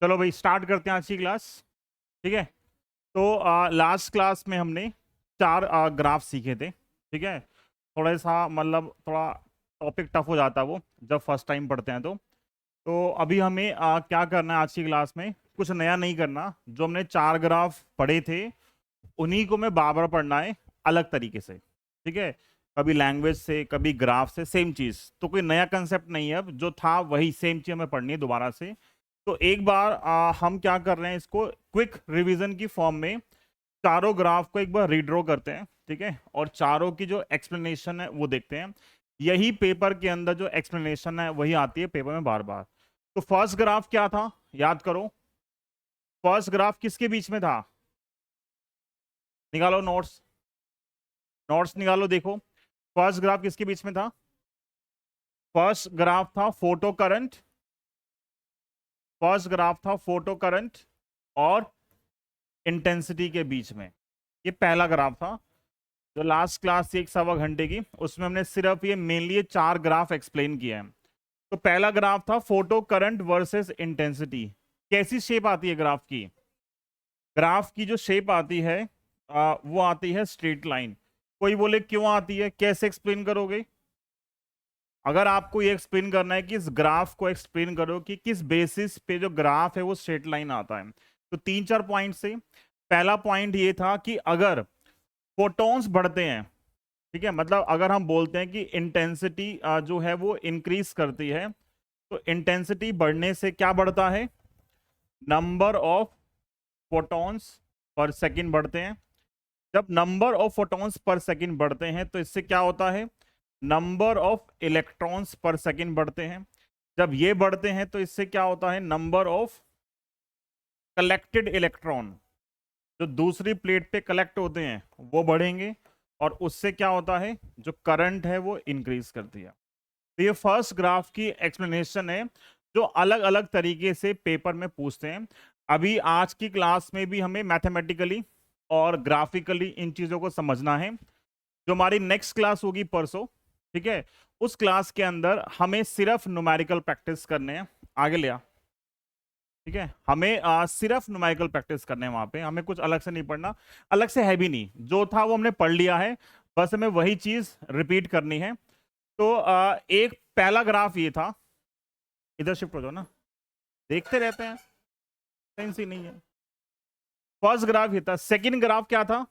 चलो भाई स्टार्ट करते हैं आज की क्लास। ठीक है। तो लास्ट क्लास में हमने चार ग्राफ सीखे थे। ठीक है। थोड़ा सा मतलब थोड़ा टॉपिक टफ हो जाता है वो जब फर्स्ट टाइम पढ़ते हैं तो अभी हमें क्या करना है आज की क्लास में, कुछ नया नहीं करना। जो हमने चार ग्राफ पढ़े थे उन्हीं को मैं बार बार पढ़ना है, अलग तरीके से। ठीक है। कभी लैंग्वेज से, कभी ग्राफ से, सेम चीज। तो कोई नया कंसेप्ट नहीं है, अब जो था वही सेम चीज हमें पढ़नी है दोबारा से। तो एक बार हम क्या कर रहे हैं, इसको क्विक रिवीजन की फॉर्म में चारों ग्राफ को एक बार रीड्रॉ करते हैं। ठीक है। और चारों की जो एक्सप्लेनेशन है वो देखते हैं। यही पेपर के अंदर जो एक्सप्लेनेशन है वही आती है पेपर में बार बार। तो फर्स्ट ग्राफ क्या था, याद करो। फर्स्ट ग्राफ किसके बीच में था? निकालो नोट्स। नोट्स निकालो, देखो फर्स्ट ग्राफ किसके बीच में था। फर्स्ट ग्राफ था फोटो करंट। फर्स्ट ग्राफ था फोटो करंट और इंटेंसिटी के बीच में। ये पहला ग्राफ था जो लास्ट क्लास थी 1 सवा घंटे की, उसमें हमने सिर्फ ये मेनली ये चार ग्राफ एक्सप्लेन किया है। तो पहला ग्राफ था फोटो करंट वर्सेस इंटेंसिटी। कैसी शेप आती है ग्राफ की? ग्राफ की जो शेप आती है वो आती है स्ट्रेट लाइन। कोई बोले क्यों आती है, कैसे एक्सप्लेन करोगे? अगर आपको ये एक्सप्लेन करना है कि इस ग्राफ को एक्सप्लेन करो कि किस बेसिस पे जो ग्राफ है वो स्ट्रेट लाइन आता है, तो तीन चार पॉइंट से। पहला पॉइंट ये था कि अगर फोटॉन्स बढ़ते हैं, ठीक है, मतलब अगर हम बोलते हैं कि इंटेंसिटी जो है वो इंक्रीज करती है, तो इंटेंसिटी बढ़ने से क्या बढ़ता है? Number of photons per second बढ़ते हैं। जब number of photons per second बढ़ते हैं तो इससे क्या होता है? नंबर ऑफ इलेक्ट्रॉन्स पर सेकंड बढ़ते हैं। जब ये बढ़ते हैं तो इससे क्या होता है? नंबर ऑफ कलेक्टेड इलेक्ट्रॉन जो दूसरी प्लेट पे कलेक्ट होते हैं वो बढ़ेंगे, और उससे क्या होता है? जो करंट है वो इंक्रीज करती है। तो ये फर्स्ट ग्राफ की एक्सप्लेनेशन है जो अलग अलग तरीके से पेपर में पूछते हैं। अभी आज की क्लास में भी हमें मैथमेटिकली और ग्राफिकली इन चीजों को समझना है। जो हमारी नेक्स्ट क्लास होगी परसों, ठीक है, उस क्लास के अंदर हमें सिर्फ न्यूमेरिकल प्रैक्टिस करने हैं। आगे ले आ। ठीक है, हमें सिर्फ न्यूमेरिकल प्रैक्टिस करने हैं, वहां पे हमें कुछ अलग से नहीं पढ़ना। अलग से है भी नहीं, जो था वो हमने पढ़ लिया है, बस हमें वही चीज रिपीट करनी है। तो एक पहला ग्राफ ये था, इधर शिफ्ट हो जाओ ना, देखते रहते हैं, सेंस ही नहीं है। फर्स्ट ग्राफ ये था। सेकंड ग्राफ क्या था?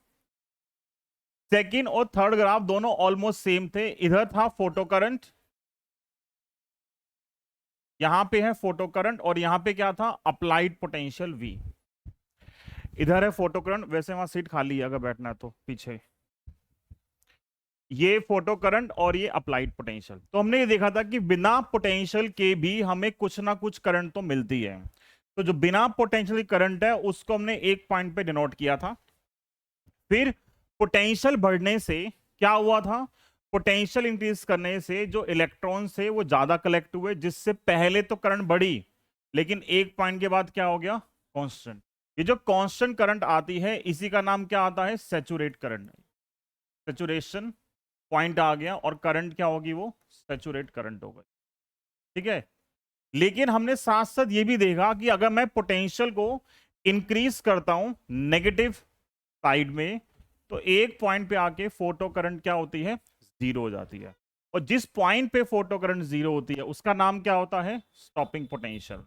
सेकंड और थर्ड ग्राफ दोनों ऑलमोस्ट सेम थे। इधर था फोटो करंट, यहां पे है फोटो करंट, और यहां पे क्या था? Applied potential V। इधर है फोटो करंट, वैसे वहां सीट खाली है अगर बैठना है तो पीछे। ये फोटो करंट और ये अप्लाइड पोटेंशियल। तो हमने ये देखा था कि बिना पोटेंशियल के भी हमें कुछ ना कुछ करंट तो मिलती है। तो जो बिना पोटेंशियल करंट है उसको हमने एक पॉइंट पे डिनोट किया था। फिर पोटेंशियल बढ़ने से क्या हुआ था? पोटेंशियल इंक्रीज करने से जो इलेक्ट्रॉन से वो ज्यादा कलेक्ट हुए, जिससे पहले तो करंट बढ़ी, लेकिन एक पॉइंट के बाद क्या हो गया? कांस्टेंट। ये जो कांस्टेंट करंट आती है इसी का नाम क्या आता है? Saturate current. सैचुरेशन पॉइंट आ गया और करंट क्या होगी? वो सैचुरेट करंट होगा। ठीक है। लेकिन हमने साथ साथ ये भी देखा कि अगर मैं पोटेंशियल को इंक्रीज करता हूं नेगेटिव साइड में, तो एक पॉइंट पे आके फोटो करंट क्या होती है? जीरो हो जाती है। और जिस पॉइंट पे फोटो करंट जीरो होती है उसका नाम क्या होता है? Stopping potential.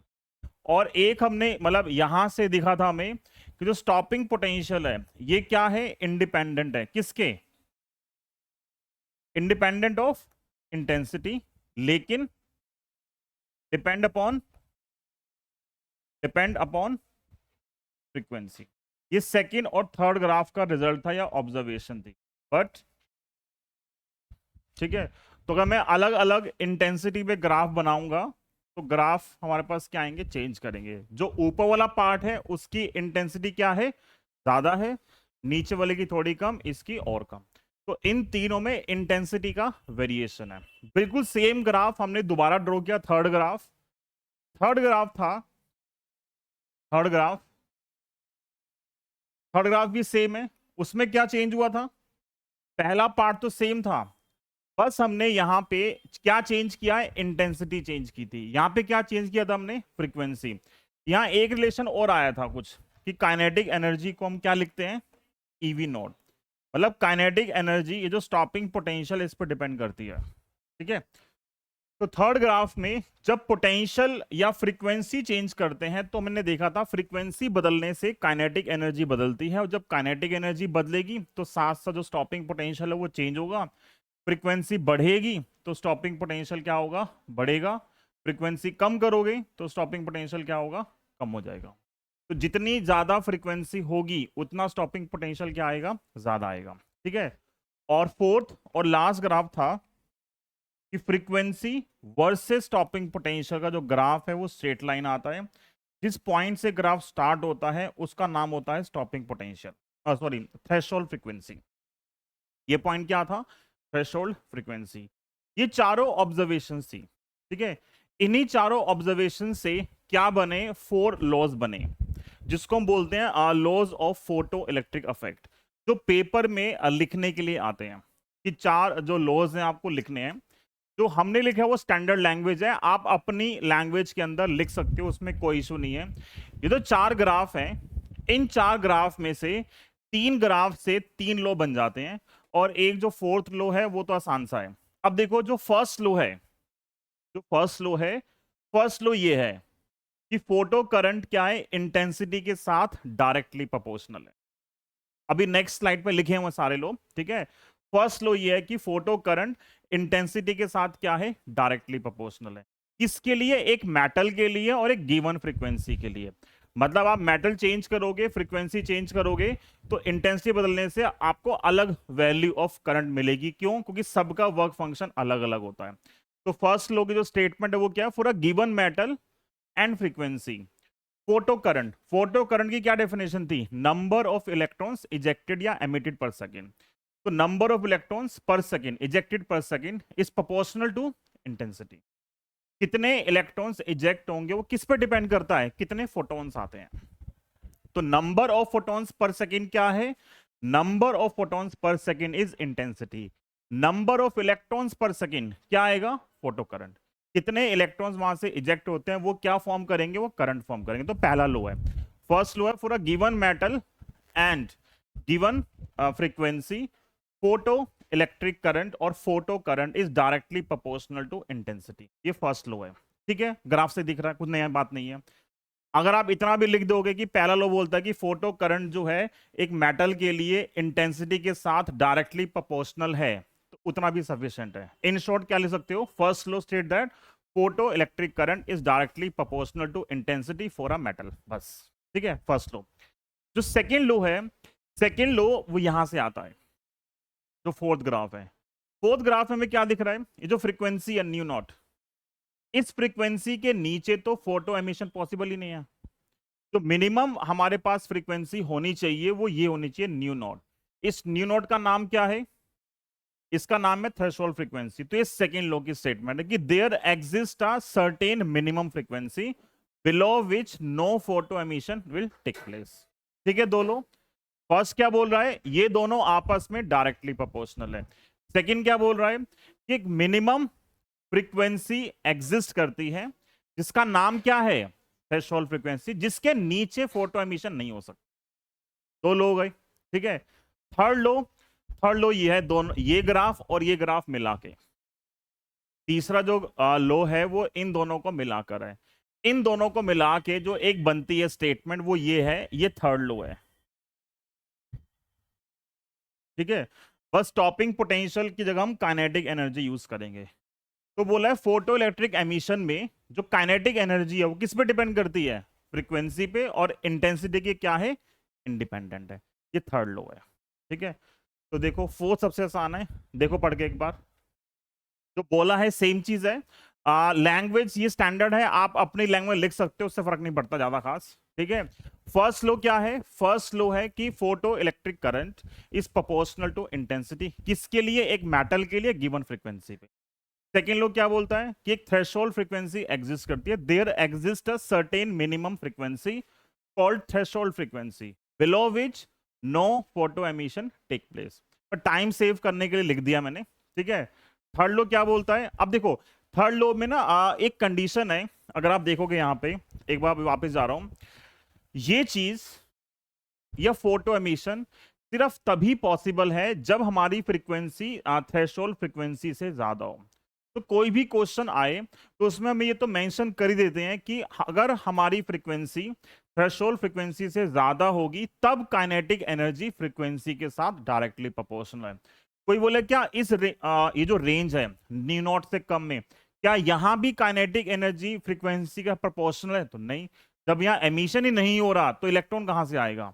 और एक हमने मतलब यहां से दिखा था हमें कि जो स्टॉपिंग पोटेंशियल है ये क्या है? इंडिपेंडेंट है। किसके? इंडिपेंडेंट ऑफ इंटेंसिटी, लेकिन डिपेंड अपॉन फ्रीक्वेंसी। ये सेकंड और थर्ड ग्राफ का रिजल्ट था या ऑब्जर्वेशन थी। बट ठीक है, तो अगर मैं अलग अलग इंटेंसिटी पे ग्राफ बनाऊंगा तो ग्राफ हमारे पास क्या आएंगे? चेंज करेंगे। जो ऊपर वाला पार्ट है उसकी इंटेंसिटी क्या है? ज्यादा है। नीचे वाले की थोड़ी कम, इसकी और कम। तो इन तीनों में इंटेंसिटी का वेरिएशन है। बिल्कुल सेम ग्राफ हमने दोबारा ड्रॉ किया। थर्ड ग्राफ, थर्ड ग्राफ था, थर्ड ग्राफ, थर्ड ग्राफ भी सेम है। उसमें क्या चेंज हुआ था? पहला पार्ट तो सेम था, बस हमने यहां पे क्या चेंज किया है? इंटेंसिटी चेंज की थी। यहां पे क्या चेंज किया था हमने? फ्रीक्वेंसी। यहाँ एक रिलेशन और आया था कुछ कि काइनेटिक एनर्जी को हम क्या लिखते हैं, ईवी नॉट, मतलब काइनेटिक एनर्जी ये जो स्टॉपिंग पोटेंशियल इस पर डिपेंड करती है, ठीक है। तो थर्ड ग्राफ में जब पोटेंशियल या फ्रीक्वेंसी चेंज करते हैं तो मैंने देखा था फ्रीक्वेंसी बदलने से काइनेटिक एनर्जी बदलती है, और जब काइनेटिक एनर्जी बदलेगी तो साथ साथ जो स्टॉपिंग पोटेंशियल है वो चेंज होगा। फ्रीक्वेंसी बढ़ेगी तो स्टॉपिंग पोटेंशियल क्या होगा, बढ़ेगा। फ्रीक्वेंसी कम करोगे तो स्टॉपिंग पोटेंशियल क्या होगा, कम हो जाएगा। तो जितनी ज्यादा फ्रीक्वेंसी होगी उतना स्टॉपिंग पोटेंशियल क्या आएगा, ज्यादा आएगा, ठीक है। और फोर्थ और लास्ट ग्राफ था कि फ्रीक्वेंसी वर्सेस स्टॉपिंग पोटेंशियल का जो ग्राफ है वो स्ट्रेट लाइन आता है। जिस पॉइंट से ग्राफ स्टार्ट होता है उसका नाम होता है stopping potential, sorry threshold frequency. ये पॉइंट क्या था, थ्रेशोल्ड फ्रीक्वेंसी। ये चारों ऑब्जर्वेशन थी, ठीक है। इन्हीं चारों ऑब्जर्वेशन से क्या बने, 4 लॉज बने, जिसको हम बोलते हैं laws of photoelectric effect, जो पेपर में लिखने के लिए आते हैं। कि 4 जो लॉज हैं आपको लिखने हैं, जो हमने लिखा है वो स्टैंडर्ड लैंग्वेज है, आप अपनी लैंग्वेज के अंदर लिख सकते हो, उसमें कोई इशू नहीं है। ये तो 4 ग्राफ हैं, इन 4 ग्राफ में से 3 ग्राफ से 3 लो बन जाते हैं, और एक जो फोर्थ लो है वो तो आसान सा है। अब देखो जो फर्स्ट लो है, जो फर्स्ट लो है, फर्स्ट लो ये है कि फोटो करंट क्या है, इंटेंसिटी के साथ डायरेक्टली प्रोपोर्शनल है। अभी नेक्स्ट स्लाइड पे लिखे हैं वो सारे लो, ठीक है। फर्स्ट लो ये है कि फोटो करंट इंटेंसिटी के साथ क्या है, डायरेक्टली प्रोपोर्शनल है। किसके लिए, एक मेटल के लिए और एक गिवन फ्रीक्वेंसी के लिए। मतलब आप मेटल चेंज करोगे, फ्रीक्वेंसी चेंज करोगे, तो इंटेंसिटी बदलने से आपको अलग वैल्यू ऑफ करंट मिलेगी। क्यों, क्योंकि सबका वर्क फंक्शन अलग अलग होता है। तो फर्स्ट लो की जो स्टेटमेंट है वो क्या है, for a given metal and frequency photo current की क्या डेफिनेशन थी, नंबर ऑफ इलेक्ट्रॉन्स इजेक्टेड या एमिटेड पर सेकेंड। तो number of electrons per second ejected per second is proportional to intensity. कितने इलेक्ट्रॉन्स इजेक्ट होंगे वो किस पर डिपेंड करता है, कितने फोटॉन्स आते हैं। तो number of photons per second क्या है, number of photons per second is intensity. Number of electrons per second क्या आएगा, फोटो करंट। कितने इलेक्ट्रॉन्स वहां से इजेक्ट होते हैं वो क्या फॉर्म करेंगे, वो करंट फॉर्म करेंगे। तो पहला लो है, फर्स्ट लो है, for a given metal and given frequency photo electric current और photo current is directly proportional to intensity. ये फर्स्ट लो है, ठीक है। ग्राफ से दिख रहा है, कुछ नया बात नहीं है। अगर आप इतना भी लिख दोगे कि पहला लो बोलता है कि फोटो करंट जो है एक मेटल के लिए इंटेंसिटी के साथ डायरेक्टली प्रोपोर्शनल है, तो उतना भी सफिशिएंट है। इन शॉर्ट क्या लिख सकते हो, first law state that photo electric current is directly proportional to intensity for a metal, बस, ठीक है, फर्स्ट लो। जो सेकेंड लो है, सेकेंड लो वो यहां से आता है, जो फोर्थ ग्राफ है। फोर्थ ग्राफ में क्या दिख रहा है, ये जो फ्रीक्वेंसी है न्यू नॉट, इस फ्रीक्वेंसी के नीचे तो फोटो एमिशन पॉसिबल ही नहीं है। तो मिनिमम हमारे पास फ्रीक्वेंसी होनी चाहिए वो ये होनी चाहिए न्यू नॉट। इस न्यू नॉट का नाम क्या है, इसका नाम है थ्रेशोल्ड फ्रीक्वेंसी। तो ये सेकंड लॉ की स्टेटमेंट है कि there exist a certain minimum frequency below which no photo emission will take place, ठीक है। दो लो, फर्स्ट क्या बोल रहा है, ये दोनों आपस में डायरेक्टली प्रोपोर्शनल है। सेकंड क्या बोल रहा है कि एक मिनिमम फ्रीक्वेंसी एग्जिस्ट करती है जिसका नाम क्या है, थ्रेशोल्ड फ्रीक्वेंसी, जिसके नीचे फोटो एमिशन नहीं हो सकता। दो लो हो गए, ठीक है। थर्ड लो, थर्ड लो ये है, दोनों ये ग्राफ और ये ग्राफ मिला के। तीसरा जो लो है वो इन दोनों को मिलाकर है। इन दोनों को मिला के जो एक बनती है स्टेटमेंट वो ये है, ये थर्ड लो है, ठीक है। बस स्टॉपिंग पोटेंशियल की जगह हम काइनेटिक एनर्जी यूज करेंगे। तो बोला है फोटो इलेक्ट्रिक एमिशन में जो काइनेटिक एनर्जी है वो किस पे डिपेंड करती है, फ्रीक्वेंसी पे, और इंटेंसिटी की क्या है, इंडिपेंडेंट है। ये थर्ड लो है, ठीक है। तो देखो फोर्थ सबसे आसान है, देखो पढ़ के एक बार। जो बोला है सेम चीज है, लैंग्वेज ये स्टैंडर्ड है, आप अपनी लैंग्वेज लिख सकते हो, उससे फर्क नहीं पड़ता ज्यादा खास, ठीक है। फर्स्ट लो क्या है, फर्स्ट लो है कि photo electric current is proportional to intensity, किसके लिए, एक मेटल के लिए गिवन फ्रीक्वेंसी पे। सेकेंड लो क्या बोलता है कि एक थ्रेशोल्ड फ्रीक्वेंसी एग्जिस्ट करती है, there exist a certain minimum frequency called threshold frequency below which no photo emission take place. पर टाइम सेव करने के लिए लिख दिया मैंने, ठीक है। थर्ड लो क्या बोलता है, अब देखो थर्ड लॉ में ना एक कंडीशन है, अगर आप देखोगे यहाँ पे, एक बार वापस जा रहा हूं, ये चीज या फोटो एमिशन सिर्फ तभी पॉसिबल है जब हमारी फ्रीक्वेंसी थ्रेशोल्ड फ्रीक्वेंसी से ज्यादा हो। तो कोई भी क्वेश्चन आए तो उसमें हम ये तो मेंशन कर ही देते हैं कि अगर हमारी फ्रीक्वेंसी थ्रेशोल्ड फ्रीक्वेंसी से ज्यादा होगी तब काइनेटिक एनर्जी फ्रीक्वेंसी के साथ डायरेक्टली प्रोपोर्शनल है। कोई बोले क्या ये जो रेंज है न्यू नॉट से कम में, क्या यहां भी काइनेटिक एनर्जी फ्रीक्वेंसी का प्रोपोर्शनल है? तो नहीं। जब यहाँ एमिशन ही नहीं हो रहा तो इलेक्ट्रॉन कहां से आएगा?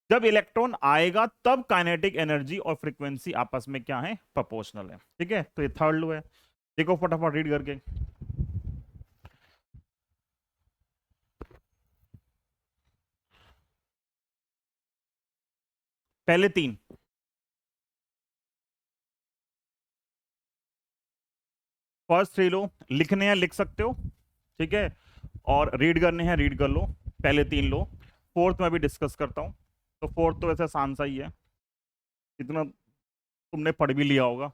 जब इलेक्ट्रॉन आएगा तब काइनेटिक एनर्जी और फ्रीक्वेंसी आपस में क्या है? प्रोपोर्शनल है। ठीक है, तो ये थर्ड लॉ है। देखो फटाफट रीड करके। पहले तीन, फर्स्ट थ्री लो लिखने हैं लिख सकते हो, ठीक है, और रीड करने हैं रीड कर लो, पहले तीन लो। फोर्थ में भी डिस्कस करता हूं। तो फोर्थ तो वैसे आसान सा ही है, इतना तुमने पढ़ भी लिया होगा।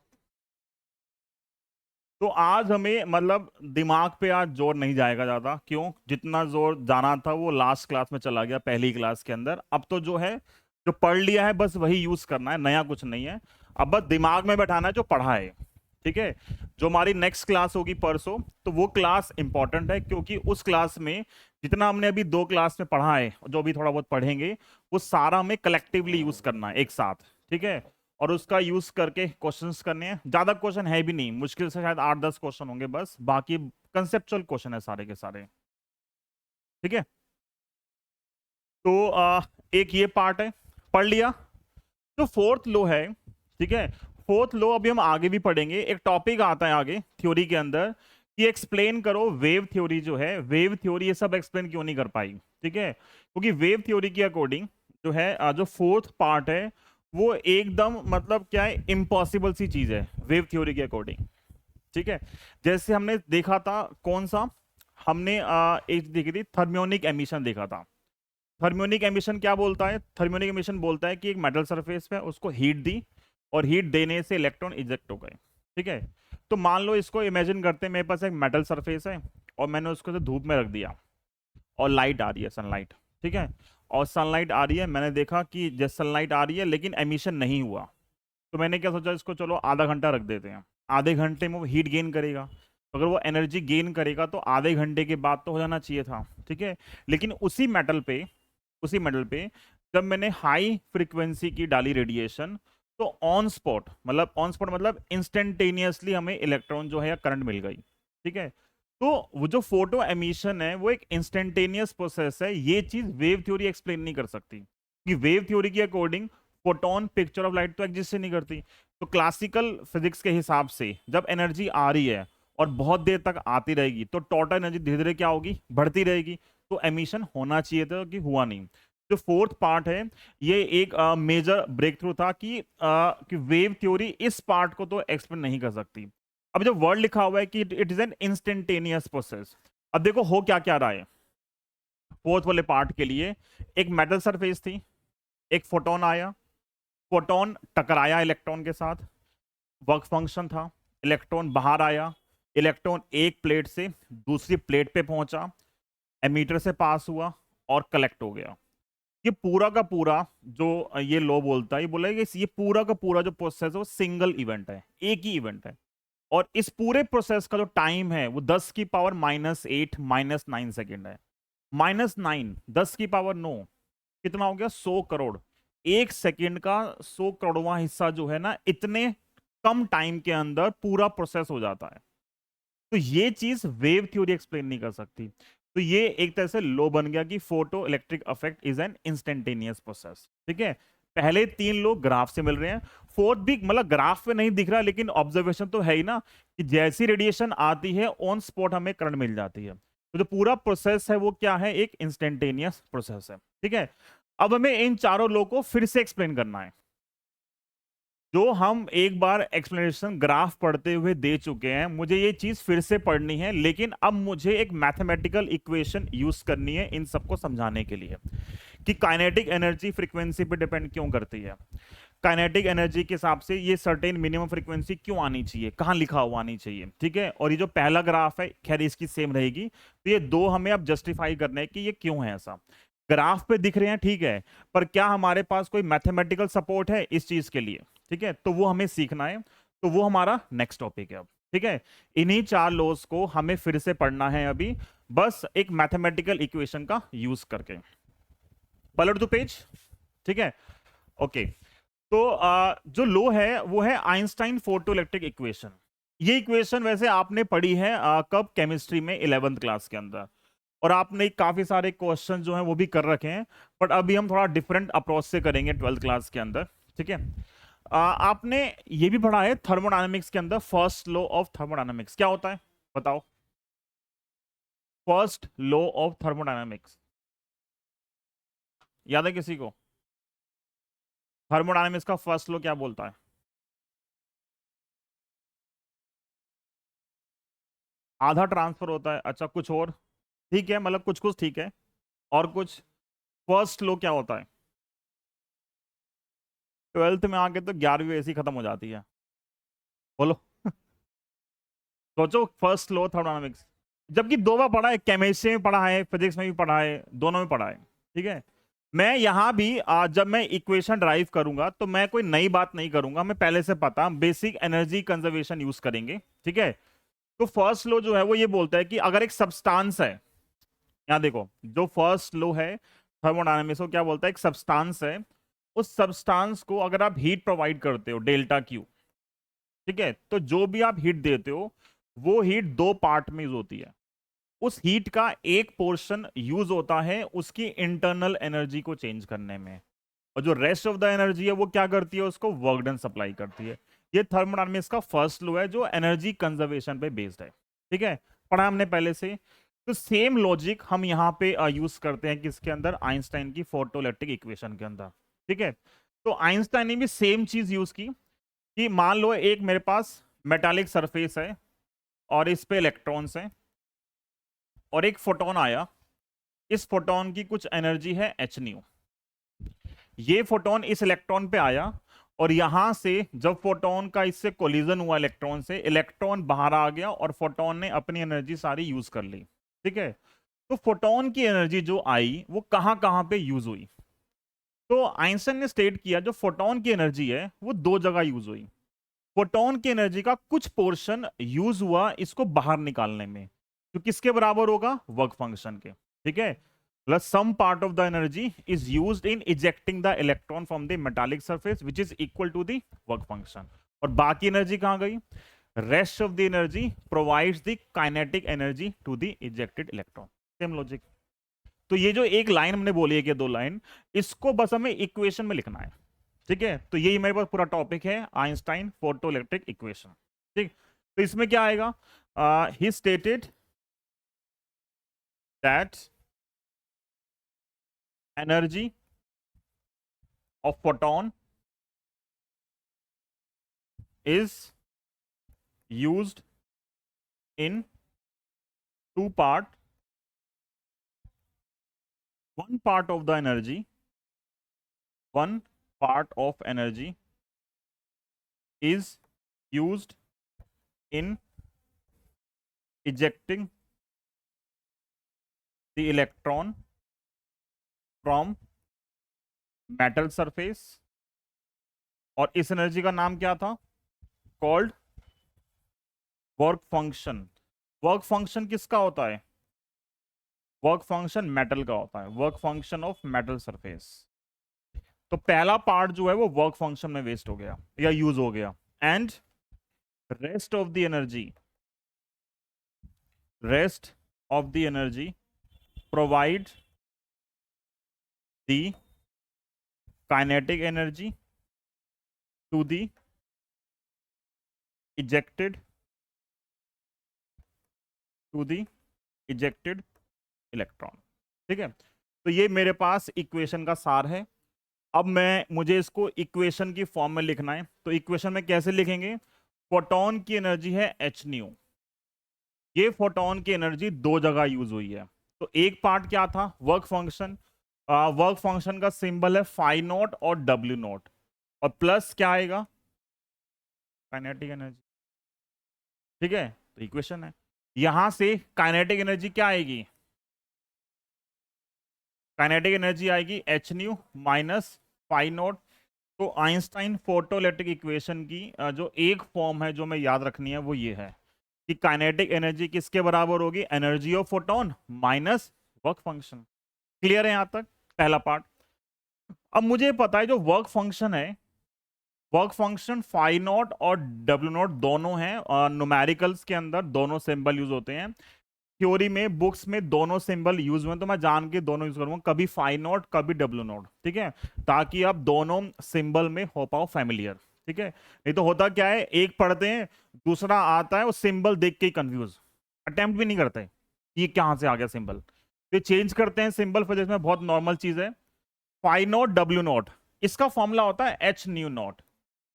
तो आज हमें मतलब दिमाग पे आज जोर नहीं जाएगा ज्यादा, क्यों? जितना जोर जाना था वो लास्ट क्लास में चला गया, पहली क्लास के अंदर। अब तो जो है जो पढ़ लिया है बस वही यूज करना है, नया कुछ नहीं है। अब बस दिमाग में बैठाना है जो पढ़ा है। ठीक है, जो हमारी नेक्स्ट क्लास होगी परसों, तो वो क्लास इंपॉर्टेंट है, क्योंकि उस क्लास में जितना हमने अभी दो क्लास में पढ़ा है, जो भी थोड़ा बहुत पढ़ेंगे, वो सारा हमें कलेक्टिवली यूज करना है एक साथ। ठीक है, और उसका यूज करके क्वेश्चंस करने हैं। ज्यादा क्वेश्चन है भी नहीं, मुश्किल से शायद 8-10 क्वेश्चन होंगे बस, बाकी कंसेप्चुअल क्वेश्चन है सारे के सारे। ठीक है, तो एक ये पार्ट है, पढ़ लिया। तो फोर्थ लो है, ठीक है, फोर्थ लो अभी हम आगे भी पढ़ेंगे। एक टॉपिक आता है आगे थ्योरी के अंदर कि एक्सप्लेन करो वेव थ्योरी जो है, वेव थ्योरी ये सब एक्सप्लेन क्यों नहीं कर पाई। ठीक है, क्योंकि वेव थ्योरी के अकॉर्डिंग जो है जो फोर्थ पार्ट है वो एकदम मतलब क्या है, इम्पॉसिबल सी चीज है वेव थ्योरी के अकॉर्डिंग। ठीक है, जैसे हमने देखा था कौन सा, हमने एक देखी थी थर्मियोनिक एमिशन देखा था। थर्मियोनिक एमिशन क्या बोलता है? थर्मियोनिक एमिशन बोलता है कि एक मेटल सरफेस पे उसको हीट दी और हीट देने से इलेक्ट्रॉन इजेक्ट हो गए। ठीक है, तो मान लो इसको इमेजिन करते हैं, मेरे पास एक मेटल सरफेस है और मैंने उसको तो धूप में रख दिया और लाइट आ रही है, सनलाइट। ठीक है, और सनलाइट आ रही है, मैंने देखा कि जैसे सनलाइट आ रही है लेकिन एमिशन नहीं हुआ, तो मैंने क्या सोचा, इसको चलो आधा घंटा रख देते हैं। आधे घंटे में वो हीट गेन करेगा, तो अगर वो एनर्जी गेन करेगा तो आधे घंटे के बाद तो हो जाना चाहिए था। ठीक है, लेकिन उसी मेटल पे जब मैंने हाई फ्रीक्वेंसी की डाली रेडिएशन, तो ऑन स्पॉट मतलब इंस्टेंटेनियसली हमें इलेक्ट्रॉन जो है या करंट मिल गई। ठीक है, तो वो जो फोटो एमिशन है वो एक इंस्टेंटेनियस प्रोसेस है, ये चीज वेव थ्योरी एक्सप्लेन नहीं कर सकती, कि वेव थ्योरी के according photon picture of light तो एग्जिस्ट ही नहीं करती। तो क्लासिकल फिजिक्स के हिसाब से जब एनर्जी आ रही है और बहुत देर तक आती रहेगी तो टोटल एनर्जी धीरे धीरे क्या होगी, बढ़ती रहेगी, तो एमिशन होना चाहिए था कि हुआ नहीं। जो फोर्थ पार्ट है ये एक मेजर ब्रेक थ्रू था कि वेव थ्योरी इस पार्ट को तो एक्सप्लेन नहीं कर सकती। अब जो वर्ड लिखा हुआ है कि it is an instantaneous process, अब देखो हो क्या क्या रहा है फोर्थ वाले पार्ट के लिए। एक मेटल सरफेस थी, एक फोटोन आया, फोटोन टकराया इलेक्ट्रॉन के साथ, वर्क फंक्शन था, इलेक्ट्रॉन बाहर आया, इलेक्ट्रॉन एक प्लेट से दूसरी प्लेट पे पहुंचा, एमीटर से पास हुआ और कलेक्ट हो गया। ये पूरा का पूरा जो ये लॉ बोलता है, ये बोला है कि ये पूरा का पूरा जो प्रोसेस है वो सिंगल इवेंट है, एक ही इवेंट है। और इस पूरे प्रोसेस का जो टाइम है वो 10 की पावर -8 -9 सेकेंड है। -9 10 की पावर 9 कितना हो गया, 100 करोड़। एक सेकेंड का 100 करोड़वां हिस्सा जो है ना, इतने कम टाइम के अंदर पूरा प्रोसेस हो जाता है। तो ये चीज वेव थ्योरी एक्सप्लेन नहीं कर सकती। तो ये एक तरह से लो बन गया कि photoelectric effect is an instantaneous process. ठीक है, पहले तीन लोग ग्राफ से मिल रहे हैं, फोर्थ भी मतलब ग्राफ पे नहीं दिख रहा लेकिन ऑब्जर्वेशन तो है ही ना, कि जैसी रेडिएशन आती है ऑन स्पॉट हमें करंट मिल जाती है। तो जो पूरा प्रोसेस है वो क्या है, एक इंस्टेंटेनियस प्रोसेस है। ठीक है, अब हमें इन चारों लोग को फिर से एक्सप्लेन करना है, जो हम एक बार एक्सप्लेनेशन ग्राफ पढ़ते हुए दे चुके हैं, मुझे ये चीज फिर से पढ़नी है, लेकिन अब मुझे एक मैथमेटिकल इक्वेशन यूज करनी है इन सबको समझाने के लिए कि काइनेटिक एनर्जी फ्रीक्वेंसी पे डिपेंड क्यों करती है। काइनेटिक एनर्जी के हिसाब से ये सर्टेन मिनिमम फ्रीक्वेंसी क्यों आनी चाहिए, कहाँ लिखा हुआ आनी चाहिए, ठीक है। और ये जो पहला ग्राफ है खैर इसकी सेम रहेगी, तो ये दो हमें अब जस्टिफाई करना है कि ये क्यों है ऐसा। ग्राफ पे दिख रहे हैं ठीक है, पर क्या हमारे पास कोई मैथमेटिकल सपोर्ट है इस चीज के लिए, ठीक है, तो वो हमें सीखना है, तो वो हमारा नेक्स्ट टॉपिक है अब, ठीक है। इन्हीं चार लॉज को हमें फिर से पढ़ना है अभी, बस एक मैथमेटिकल इक्वेशन का यूज करके। पलट दो पेज, ठीक है, ओके। तो जो लो है वो है आइंस्टाइन फोटोइलेक्ट्रिक इक्वेशन। ये इक्वेशन वैसे आपने पढ़ी है कब, केमिस्ट्री में 11th क्लास के अंदर, और आपने काफी सारे क्वेश्चन जो हैं वो भी कर रखे हैं, बट अभी हम थोड़ा डिफरेंट अप्रोच से करेंगे 12th क्लास के अंदर, ठीक है। आपने ये भी पढ़ा है थर्मोडायनेमिक्स के अंदर, फर्स्ट लॉ ऑफ थर्मोडायनेमिक्स क्या होता है बताओ, फर्स्ट लॉ ऑफ थर्मोडायनेमिक्स याद है किसी को? थर्मोडायनेमिक्स का फर्स्ट लॉ क्या बोलता है? आधा ट्रांसफर होता है, अच्छा कुछ और? ठीक है, मतलब कुछ कुछ ठीक है, और कुछ? फर्स्ट लॉ क्या होता है? 12th में आके तो 11वीं ऐसी खत्म हो जाती है, बोलो। सोचो, फर्स्ट लॉ थर्मोडायनेमिक्स, जबकि दो बार पढ़ा है, केमिस्ट्री में पढ़ा है, फिजिक्स में भी पढ़ा है, दोनों में पढ़ा है, ठीक है। मैं यहां भी जब मैं इक्वेशन ड्राइव करूंगा तो मैं कोई नई बात नहीं करूंगा, मैं पहले से पता बेसिक एनर्जी कंजर्वेशन यूज करेंगे, ठीक है। तो फर्स्ट लॉ जो है वो ये बोलता है कि अगर एक सब्सटेंस है, यहां देखो, जो फर्स्ट लॉ है थर्मोडायनेमिक्स, वो क्या बोलता है, एक सब्सटेंस है, उस सब्सटेंस को अगर आप हीट प्रोवाइड करते हो डेल्टा क्यू, ठीक है, तो जो भी आप हीट देते हो वो हीट दो पार्ट में यूज होती है। उस हीट का एक पोर्शन यूज होता है उसकी इंटरनल एनर्जी को चेंज करने में, और जो रेस्ट ऑफ द एनर्जी है वो क्या करती है, उसको वर्क डन सप्लाई करती है। ये थर्मोडायनेमिक्स का फर्स्ट लॉ है जो एनर्जी कंजर्वेशन पे बेस्ड है, ठीक है, पढ़ा हमने पहले से। तो सेम लॉजिक हम यहाँ पे यूज करते हैं किसके अंदर, आइंस्टाइन की फोटोइलेक्ट्रिक इक्वेशन के अंदर, ठीक है। तो आइंस्टाइन ने भी सेम चीज यूज की कि मान लो एक मेरे पास मेटालिक सरफेस है और इस पे इलेक्ट्रॉन्स हैं, और एक फोटोन आया, इस फोटोन की कुछ एनर्जी है एच न्यू, ये फोटोन इस इलेक्ट्रॉन पे आया, और यहां से जब फोटोन का इससे कोलिजन हुआ इलेक्ट्रॉन से, इलेक्ट्रॉन बाहर आ गया और फोटोन ने अपनी एनर्जी सारी यूज कर ली, ठीक है। तो फोटोन की एनर्जी जो आई वो कहां कहां पे यूज हुई, तो आइंस्टाइन ने स्टेट किया जो फोटोन की एनर्जी है वो दो जगह यूज हुई। फोटोन की एनर्जी का कुछ पोर्शन यूज हुआ इसको बाहर निकालने में, जो किसके बराबर होगा, वर्क फंक्शन के, ठीक है। Plus some part of the energy is used in ejecting the electron from the metallic surface which is equal to the work function. और बाकी एनर्जी कहां गई, rest of the energy provides the kinetic energy to the ejected electron. Same logic. तो ये जो एक line हमने बोली है कि दो लाइन, इसको बस हमें इक्वेशन में लिखना है, ठीक है। तो यही मेरे पास पूरा टॉपिक है, आइंस्टाइन फोटोइलेक्ट्रिक इक्वेशन, ठीक। तो इसमें क्या आएगा, he stated that energy of photon is used in two part, one part of the energy, one part of energy is used in ejecting the electron from metal surface, और इस energy का नाम क्या था, called work function. Work function किसका होता है, work function metal का होता है, work function of metal surface. तो पहला पार्ट जो है वो वर्क फंक्शन में वेस्ट हो गया या यूज हो गया, and rest of the energy, rest of the energy provide the kinetic energy to the ejected electron, ठीक है। तो ये मेरे पास इक्वेशन का सार है। अब मुझे इसको इक्वेशन की फॉर्म में लिखना है, तो इक्वेशन में कैसे लिखेंगे, फोटोन की एनर्जी है एच न्यू, ये फोटोन की एनर्जी दो जगह यूज हुई है। तो एक पार्ट क्या था, वर्क फंक्शन, वर्क फंक्शन का सिंबल है फाई नॉट और डब्ल्यू नॉट। और प्लस क्या आएगा, काइनेटिक एनर्जी। ठीक है, तो इक्वेशन है, यहां से काइनेटिक एनर्जी क्या आएगी, काइनेटिक एनर्जी आएगी H nu minus phi naught. तो आइंस्टाइन फोटोइलेक्ट्रिक इक्वेशन की जो एक फॉर्म है जो मैं याद रखनी है वो ये है कि काइनेटिक एनर्जी किसके बराबर होगी, energy of photon minus work function. Clear है यहां तक पहला पार्ट। अब मुझे पता है जो वर्क फंक्शन है, वर्क फंक्शन फाई नॉट और डब्ल्यू नॉट दोनों हैं, न्यूमेरिकल्स के अंदर दोनों सिंबल यूज होते हैं, थ्योरी में बुक्स में दोनों सिंबल यूज हुए, तो मैं जान के दोनों यूज करूंगा, कभी फाई नॉट कभी डब्ल्यू नॉट। ठीक है, ताकि आप दोनों सिंबल में हो पाओ फैमिलियर। ठीक है, नहीं तो होता क्या है, एक पढ़ते हैं दूसरा आता है वो सिंबल देख के ही कंफ्यूज, अटेम्प्ट भी नहीं करते ये कहां से आ गया सिंबल, तो चेंज करते हैं सिंबल, फिर इसमें बहुत नॉर्मल चीज है। फाई नॉट डब्ल्यू नॉट, इसका फॉर्मूला होता है एच न्यू नॉट,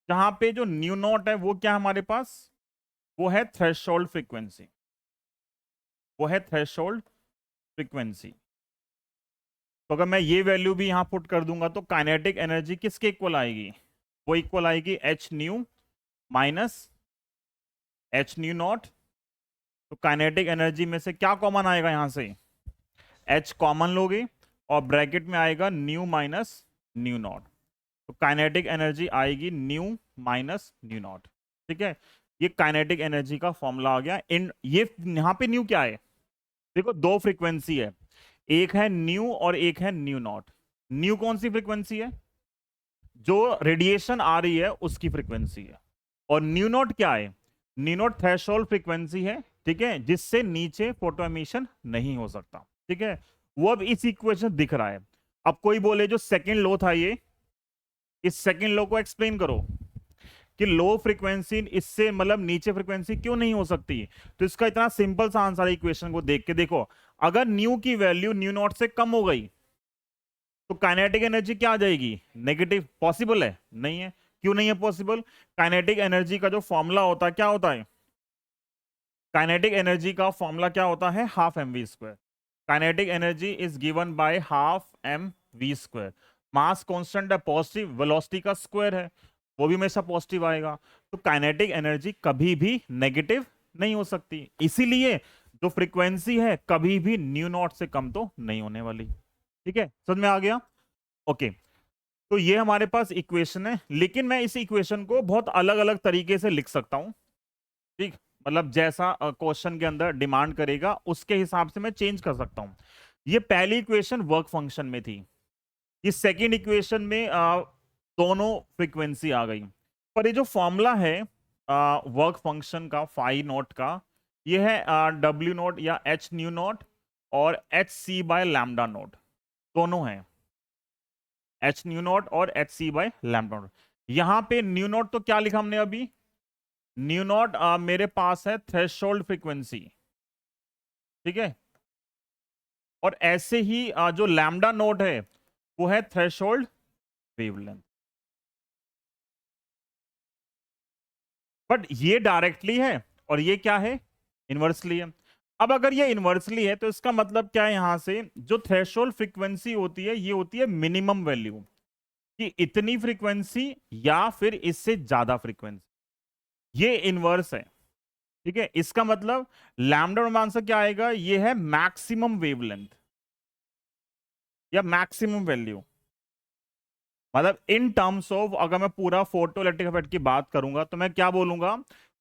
जहां पे जो न्यू नॉट है वो क्या हमारे पास, वो है थ्रेशोल्ड फ्रीक्वेंसी, वो है थ्रेशोल्ड फ्रीक्वेंसी। तो अगर मैं ये वैल्यू भी यहां पुट कर दूंगा तो काइनेटिक एनर्जी किसके इक्वल आएगी, वो इक्वल आएगी H nu minus H nu not. तो काइनेटिक एनर्जी में से क्या कॉमन आएगा, यहां से एच कॉमन लोगे और ब्रैकेट में आएगा न्यू माइनस न्यू नॉट। तो काइनेटिक एनर्जी आएगी न्यू माइनस न्यू नॉट। ठीक है, ये काइनेटिक एनर्जी का फॉर्मूला आ गया। इन ये यहां पे न्यू क्या है, देखो दो फ्रीक्वेंसी है, एक है न्यू और एक है न्यू नॉट। न्यू कौन सी फ्रीक्वेंसी है, जो रेडिएशन आ रही है उसकी फ्रीक्वेंसी है, और न्यू नॉट क्या है, न्यू नॉट थ्रेशोल्ड फ्रीक्वेंसी है। ठीक है, जिससे नीचे फोटो एमिशन नहीं हो सकता। ठीक है, वो अब इस इक्वेशन दिख रहा है। अब कोई बोले जो सेकंड लो था ये, इस सेकंड लो को एक्सप्लेन करो कि लो फ्रीक्वेंसी इससे मतलब नीचे फ्रीक्वेंसी क्यों नहीं हो सकती। तो इसका इतना सिंपल सा आंसर है, इक्वेशन को देख के देखो, अगर न्यू की वैल्यू न्यू नॉट से कम हो गई तो काइनेटिक एनर्जी क्या आ जाएगी, नेगेटिव। पॉसिबल है, नहीं है, क्यों नहीं है पॉसिबल, काइनेटिक एनर्जी का जो फॉर्मूला होता है क्या होता है, काइनेटिक एनर्जी का फॉर्मूला क्या होता है, half m v square. Kinetic energy is given by half m v square. Mass constant है पॉजिटिव, वेलोसिटी का स्क्वायर है वो भी हमेशा पॉजिटिव आएगा, तो काइनेटिक एनर्जी कभी भी नेगेटिव नहीं हो सकती। इसीलिए जो फ्रीक्वेंसी है कभी भी न्यू नॉट से कम तो नहीं होने वाली। ठीक है, समझ में आ गया, ओके। तो ये हमारे पास इक्वेशन है, लेकिन मैं इस इक्वेशन को बहुत अलग अलग तरीके से लिख सकता हूं। ठीक, मतलब जैसा क्वेश्चन के अंदर डिमांड करेगा उसके हिसाब से मैं चेंज कर सकता हूं। ये पहली इक्वेशन वर्क फंक्शन में थी, इस सेकेंड इक्वेशन में दोनों फ्रीक्वेंसी आ गई। पर ये जो फॉर्मूला है वर्क फंक्शन का फाई नॉट का, ये है डब्ल्यू नॉट या एच न्यू नॉट और h c by lambda nought, दोनों हैं, एच न्यू नॉट और h c by lambda nought. यहां पे न्यू नॉट तो क्या लिखा हमने अभी, न्यू नॉट मेरे पास है थ्रेशोल्ड फ्रीक्वेंसी। ठीक है, और ऐसे ही जो लैम्डा नोट है वो है थ्रेशोल्ड वेवलेंथ। बट ये डायरेक्टली है और ये क्या है, इनवर्सली है। अब अगर ये इनवर्सली है तो इसका मतलब क्या है, यहां से जो थ्रेशोल्ड फ्रीक्वेंसी होती है ये होती है मिनिमम वैल्यू, कि इतनी फ्रीक्वेंसी या फिर इससे ज्यादा फ्रीक्वेंसी, ये इनवर्स है। ठीक है, इसका मतलब लैम्डा में आंसर क्या आएगा, ये है मैक्सिमम वेवलेंथ या मैक्सिमम वैल्यू। मतलब इन टर्म्स ऑफ अगर मैं पूरा फोटो इलेक्ट्रिक इफेक्ट की बात करूंगा तो मैं क्या बोलूंगा,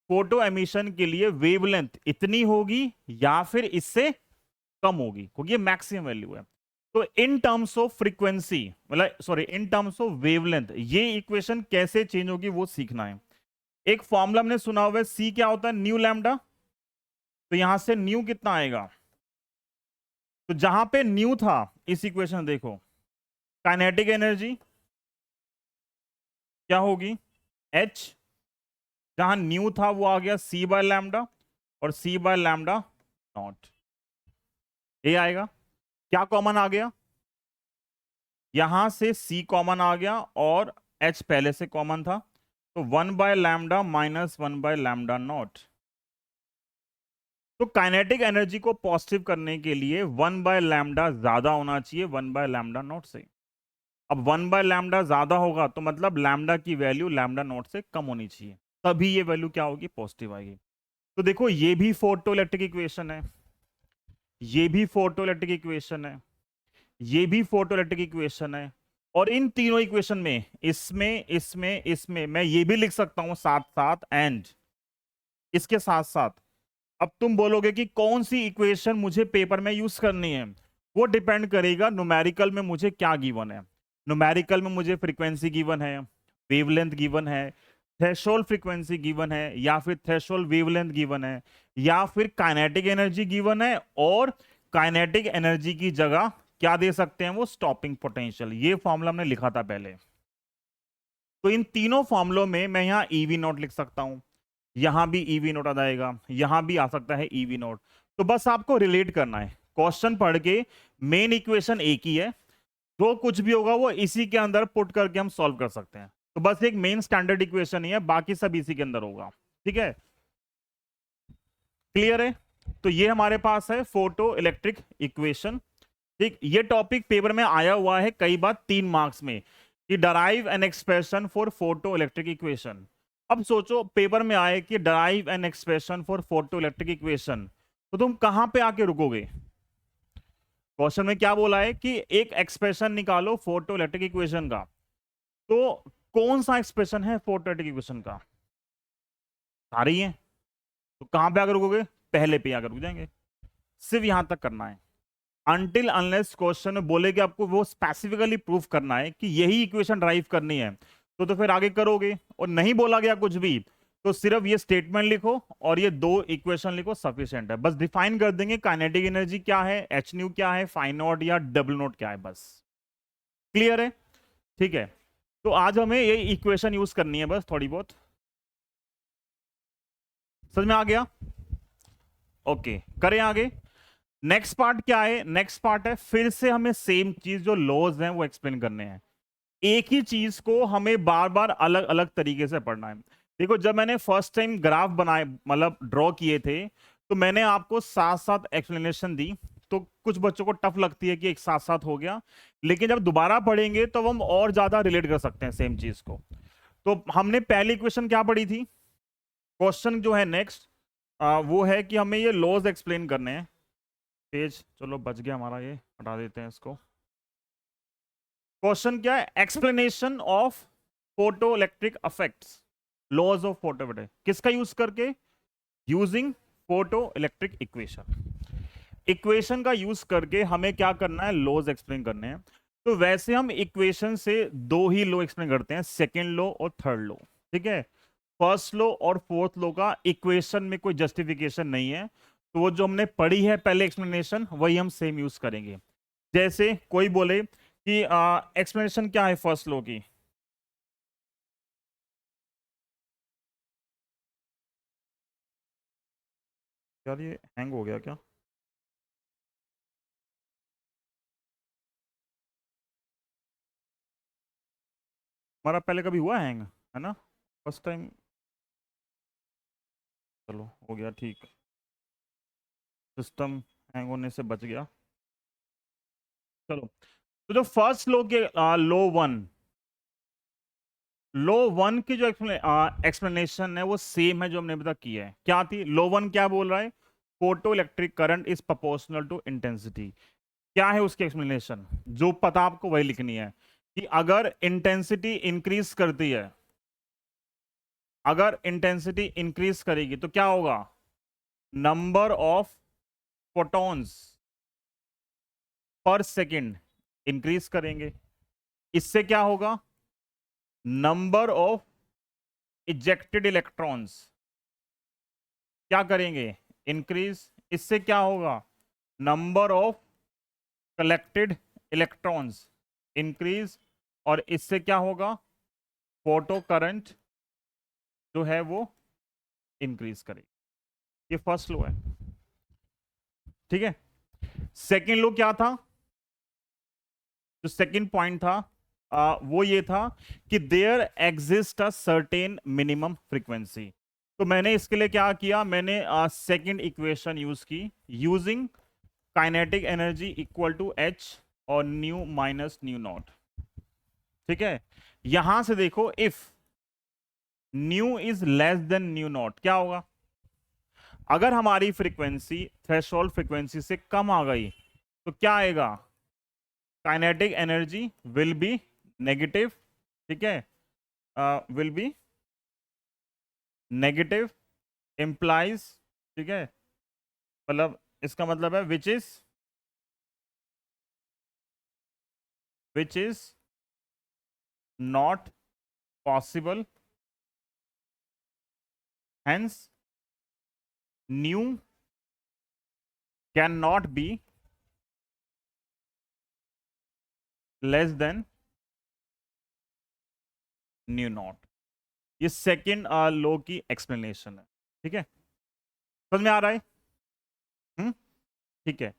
फोटो एमिशन के लिए वेवलेंथ इतनी होगी या फिर इससे कम होगी, क्योंकि ये मैक्सिमम वैल्यू है। तो इन टर्म्स ऑफ फ्रीक्वेंसी, मतलब sorry in terms of wavelength, ये इक्वेशन कैसे चेंज होगी वो सीखना है। एक फॉर्मूला हमने सुना हुआ है, सी क्या होता है, न्यू लैम्डा। तो यहां से न्यू कितना आएगा, तो जहां पे न्यू था इस इक्वेशन देखो, काइनेटिक एनर्जी क्या होगी, एच, जहां न्यू था वो आ गया सी बाय लैम्डा, और सी बाय लैम्डा नॉट, ये आएगा। क्या कॉमन आ गया, यहां से सी कॉमन आ गया और एच पहले से कॉमन था, तो 1/λ माइनस 1/λ नॉट। तो काइनेटिक एनर्जी को पॉजिटिव करने के लिए 1/λ ज्यादा होना चाहिए 1/λ नॉट से। अब 1/λ ज्यादा होगा तो मतलब लैम्डा की वैल्यू लैम्डा नॉट से कम होनी चाहिए, तभी ये वैल्यू क्या होगी, पॉजिटिव आएगी। तो देखो ये भी फोटो इलेक्ट्रिक इक्वेशन है, ये भी फोटो इलेक्ट्रिक इक्वेशन है, ये भी फोटो इलेक्ट्रिक इक्वेशन है, और इन तीनों इक्वेशन में इसमें इसमें इसमें मैं ये भी लिख सकता हूं साथ साथ, एंड इसके साथ साथ। अब तुम बोलोगे कि कौन सी इक्वेशन मुझे पेपर में यूज करनी है, वो डिपेंड करेगा न्यूमेरिकल में मुझे क्या गिवन है। न्यूमेरिकल में मुझे फ्रीक्वेंसी गिवन है, वेवलेंथ गिवन है, थ्रेशोल्ड फ्रीक्वेंसी गिवन है, या फिर थ्रेशोल्ड वेवलेंथ गिवन है, या फिर काइनेटिक एनर्जी गिवन है, और काइनेटिक एनर्जी की जगह क्या दे सकते हैं वो, स्टॉपिंग पोटेंशियल। ये फॉर्मूला हमने लिखा था पहले। तो इन तीनों फॉर्मुलों में मैं यहां ईवी नॉट लिख सकता हूं, यहां भी ईवी नोट आ जाएगा, यहां भी आ सकता है ईवी नोट। तो बस आपको रिलेट करना है, क्वेश्चन पढ़ के मेन इक्वेशन एक ही है, जो कुछ भी होगा वो इसी के अंदर पुट करके हम सॉल्व कर सकते हैं। तो बस एक मेन स्टैंडर्ड इक्वेशन ही है, बाकी सब इसी के अंदर होगा। ठीक है, क्लियर है? तो ये हमारे पास है फोटो इलेक्ट्रिक इक्वेशन। ठीक, ये टॉपिक पेपर में आया हुआ है कई बार 3 मार्क्स में, कि derive an expression for photo electric equation. अब सोचो पेपर में आए कि derive an expression for photo electric equation, तो तुम कहां पे आके रुकोगे? क्वेश्चन में क्या बोला है कि एक एक्सप्रेशन निकालो फोटो इलेक्ट्रिक इक्वेशन का, तो कौन सा एक्सप्रेशन है फोटो इलेक्ट्रिक इक्वेशन का? सारे ही है, तो कहां पे आकर रुकोगे? पहले पे आकर रुक जाएंगे। सिर्फ यहां तक करना है, अनटिल अनलेस क्वेश्चन में बोले कि आपको वो स्पेसिफिकली प्रूफ करना है कि यही इक्वेशन ड्राइव करनी है, तो फिर आगे करोगे। और नहीं बोला गया कुछ भी, तो सिर्फ ये स्टेटमेंट लिखो और ये 2 इक्वेशन लिखो, सफिशिएंट है। बस डिफाइन कर देंगे काइनेटिक एनर्जी क्या है, एच न्यू क्या है, फाई नॉट या डब्ल्यू नॉट क्या है, बस। क्लियर है? ठीक है, तो आज हमें ये इक्वेशन यूज करनी है, बस थोड़ी बहुत। समझ में आ गया? ओके, करें आगे। नेक्स्ट पार्ट क्या है? नेक्स्ट पार्ट है फिर से हमें सेम चीज, जो लॉज हैं वो एक्सप्लेन करने हैं। एक ही चीज को हमें बार बार अलग अलग तरीके से पढ़ना है। देखो जब मैंने फर्स्ट टाइम ग्राफ बनाए, मतलब ड्रॉ किए थे, तो मैंने आपको साथ साथ एक्सप्लेनेशन दी, तो कुछ बच्चों को टफ लगती है कि एक साथ साथ हो गया, लेकिन जब दोबारा पढ़ेंगे तो हम और ज्यादा रिलेट कर सकते हैं सेम चीज को। तो हमने पहली क्वेश्चन क्या पढ़ी थी? क्वेश्चन जो है नेक्स्ट वो है कि हमें ये लॉज एक्सप्लेन करने हैं। पेज चलो बच गया हमारा, ये हटा देते हैं इसको। क्वेश्चन क्या है? Explanation of photoelectric effects, laws of photo, किसका यूज करके? Using photoelectric equation. Equation का यूज करके हमें क्या करना है? लॉज एक्सप्लेन करने हैं। तो वैसे हम इक्वेशन से 2 ही लॉ एक्सप्लेन करते हैं, सेकेंड लॉ और थर्ड लॉ। ठीक है, फर्स्ट लॉ और फोर्थ लॉ का इक्वेशन में कोई जस्टिफिकेशन नहीं है, तो वो जो हमने पढ़ी है पहले एक्सप्लेनेशन, वही हम सेम यूज करेंगे। जैसे कोई बोले कि एक्सप्लेनेशन क्या है फर्स्ट लॉ की? यार ये हैंग हो गया क्या? हमारा पहले कभी हुआ हैंग, है ना? First time. चलो हो गया ठीक, सिस्टम हैंग होने से बच गया। चलो, तो जो फर्स्ट लो के लो वन, लो वन की जो एक्सप्लेनेशन है वो सेम है जो हमने अभी तक किया है। क्या थी लो वन? क्या बोल रहा है? Photo electric current is proportional to intensity. क्या है उसकी एक्सप्लेनेशन? जो पता आपको वही लिखनी है, कि अगर इंटेंसिटी इंक्रीज करती है, अगर इंटेंसिटी इंक्रीज करेगी तो क्या होगा? Number of photons per second increase करेंगे। इससे क्या होगा? नंबर ऑफ इजेक्टेड इलेक्ट्रॉन्स क्या करेंगे? इंक्रीज। इससे क्या होगा? Number of collected electrons increase. और इससे क्या होगा? फोटो करंट जो है वो इंक्रीज करेगी। ये फर्स्ट लो है। ठीक है, सेकेंड लो क्या था? जो सेकेंड पॉइंट था वो ये था कि there exist a certain minimum frequency. तो मैंने इसके लिए क्या किया? मैंने सेकेंड इक्वेशन यूज की, using kinetic energy equal to h और न्यू माइनस न्यू नॉट। ठीक है, यहां से देखो if nu is less than nu nought क्या होगा? अगर हमारी फ्रीक्वेंसी थ्रेशोल्ड फ्रीक्वेंसी से कम आ गई तो क्या आएगा? Kinetic energy will be negative, ठीक है, विल बी नेगेटिव इंप्लाइज, ठीक है, मतलब इसका मतलब है which is not possible, hence new can not be less than nu not. ये सेकेंड लॉ की एक्सप्लेनेशन है, ठीक है, समझ में आ रहा है? ठीक है,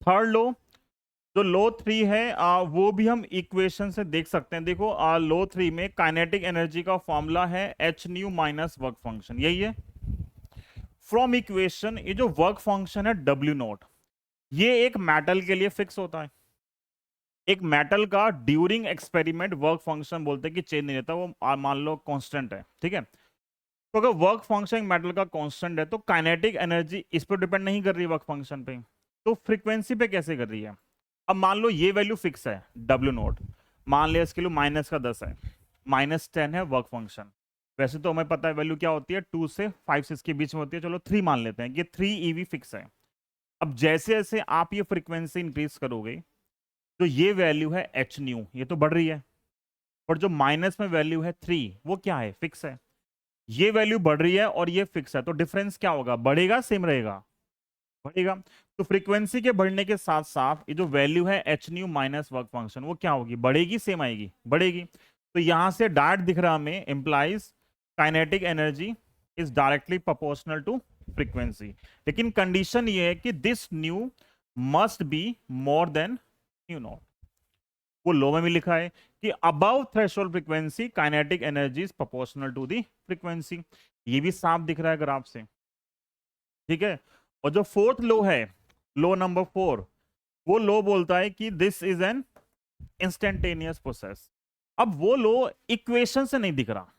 थर्ड लॉ, जो लॉ 3 है वो भी हम इक्वेशन से देख सकते हैं। देखो लॉ 3 में काइनेटिक एनर्जी का फॉर्मूला है H nu minus work function, यही है। फ्रॉम इक्वेशन ये जो वर्क फंक्शन है डब्ल्यू नॉट, ये एक मेटल के लिए फिक्स होता है। एक मेटल का ड्यूरिंग एक्सपेरिमेंट वर्क फंक्शन बोलते हैं कि चेंज नहीं रहता, वो मान लो कांस्टेंट है, ठीक है। तो अगर वर्क फंक्शन मेटल का कांस्टेंट है तो काइनेटिक एनर्जी इस पर डिपेंड नहीं कर रही वर्क फंक्शन पे, तो फ्रीक्वेंसी पे कैसे कर रही है? अब मान लो ये वैल्यू फिक्स है डब्ल्यू नोट, मान लिया इसके लिए -10 है, -10 है वर्क फंक्शन। वैसे तो हमें पता है वैल्यू क्या होती है, 2 से 5 6 के बीच में होती है, चलो 3 मान लेते हैं, ये 3 EV फिक्स है। अब जैसे जैसे आप ये फ्रीक्वेंसी इंक्रीज करोगे तो ये वैल्यू है एच न्यू, ये तो बढ़ रही है, और जो माइनस में वैल्यू है 3 वो क्या है, फिक्स है। ये वैल्यू बढ़ रही है और ये फिक्स है, तो डिफरेंस क्या होगा, बढ़ेगा सेम रहेगा? बढ़ेगा। तो फ्रीक्वेंसी के बढ़ने के साथ साथ ये जो वैल्यू है H nu minus work function वो क्या होगी, बढ़ेगी सेम आएगी? बढ़ेगी। तो यहां से डायरेक्ट दिख रहा हमें implies kinetic energy is directly proportional to frequency, लेकिन कंडीशन ये है कि this nu must be more than nu nought. वो लॉ में भी लिखा है कि above threshold frequency kinetic energy is proportional to the frequency, ये भी साफ दिख रहा है ग्राफ से, ठीक है। और जो फोर्थ लॉ है, लॉ नंबर 4, वो लॉ बोलता है कि this is an instantaneous process. अब वो लॉ इक्वेशन से नहीं दिख रहा,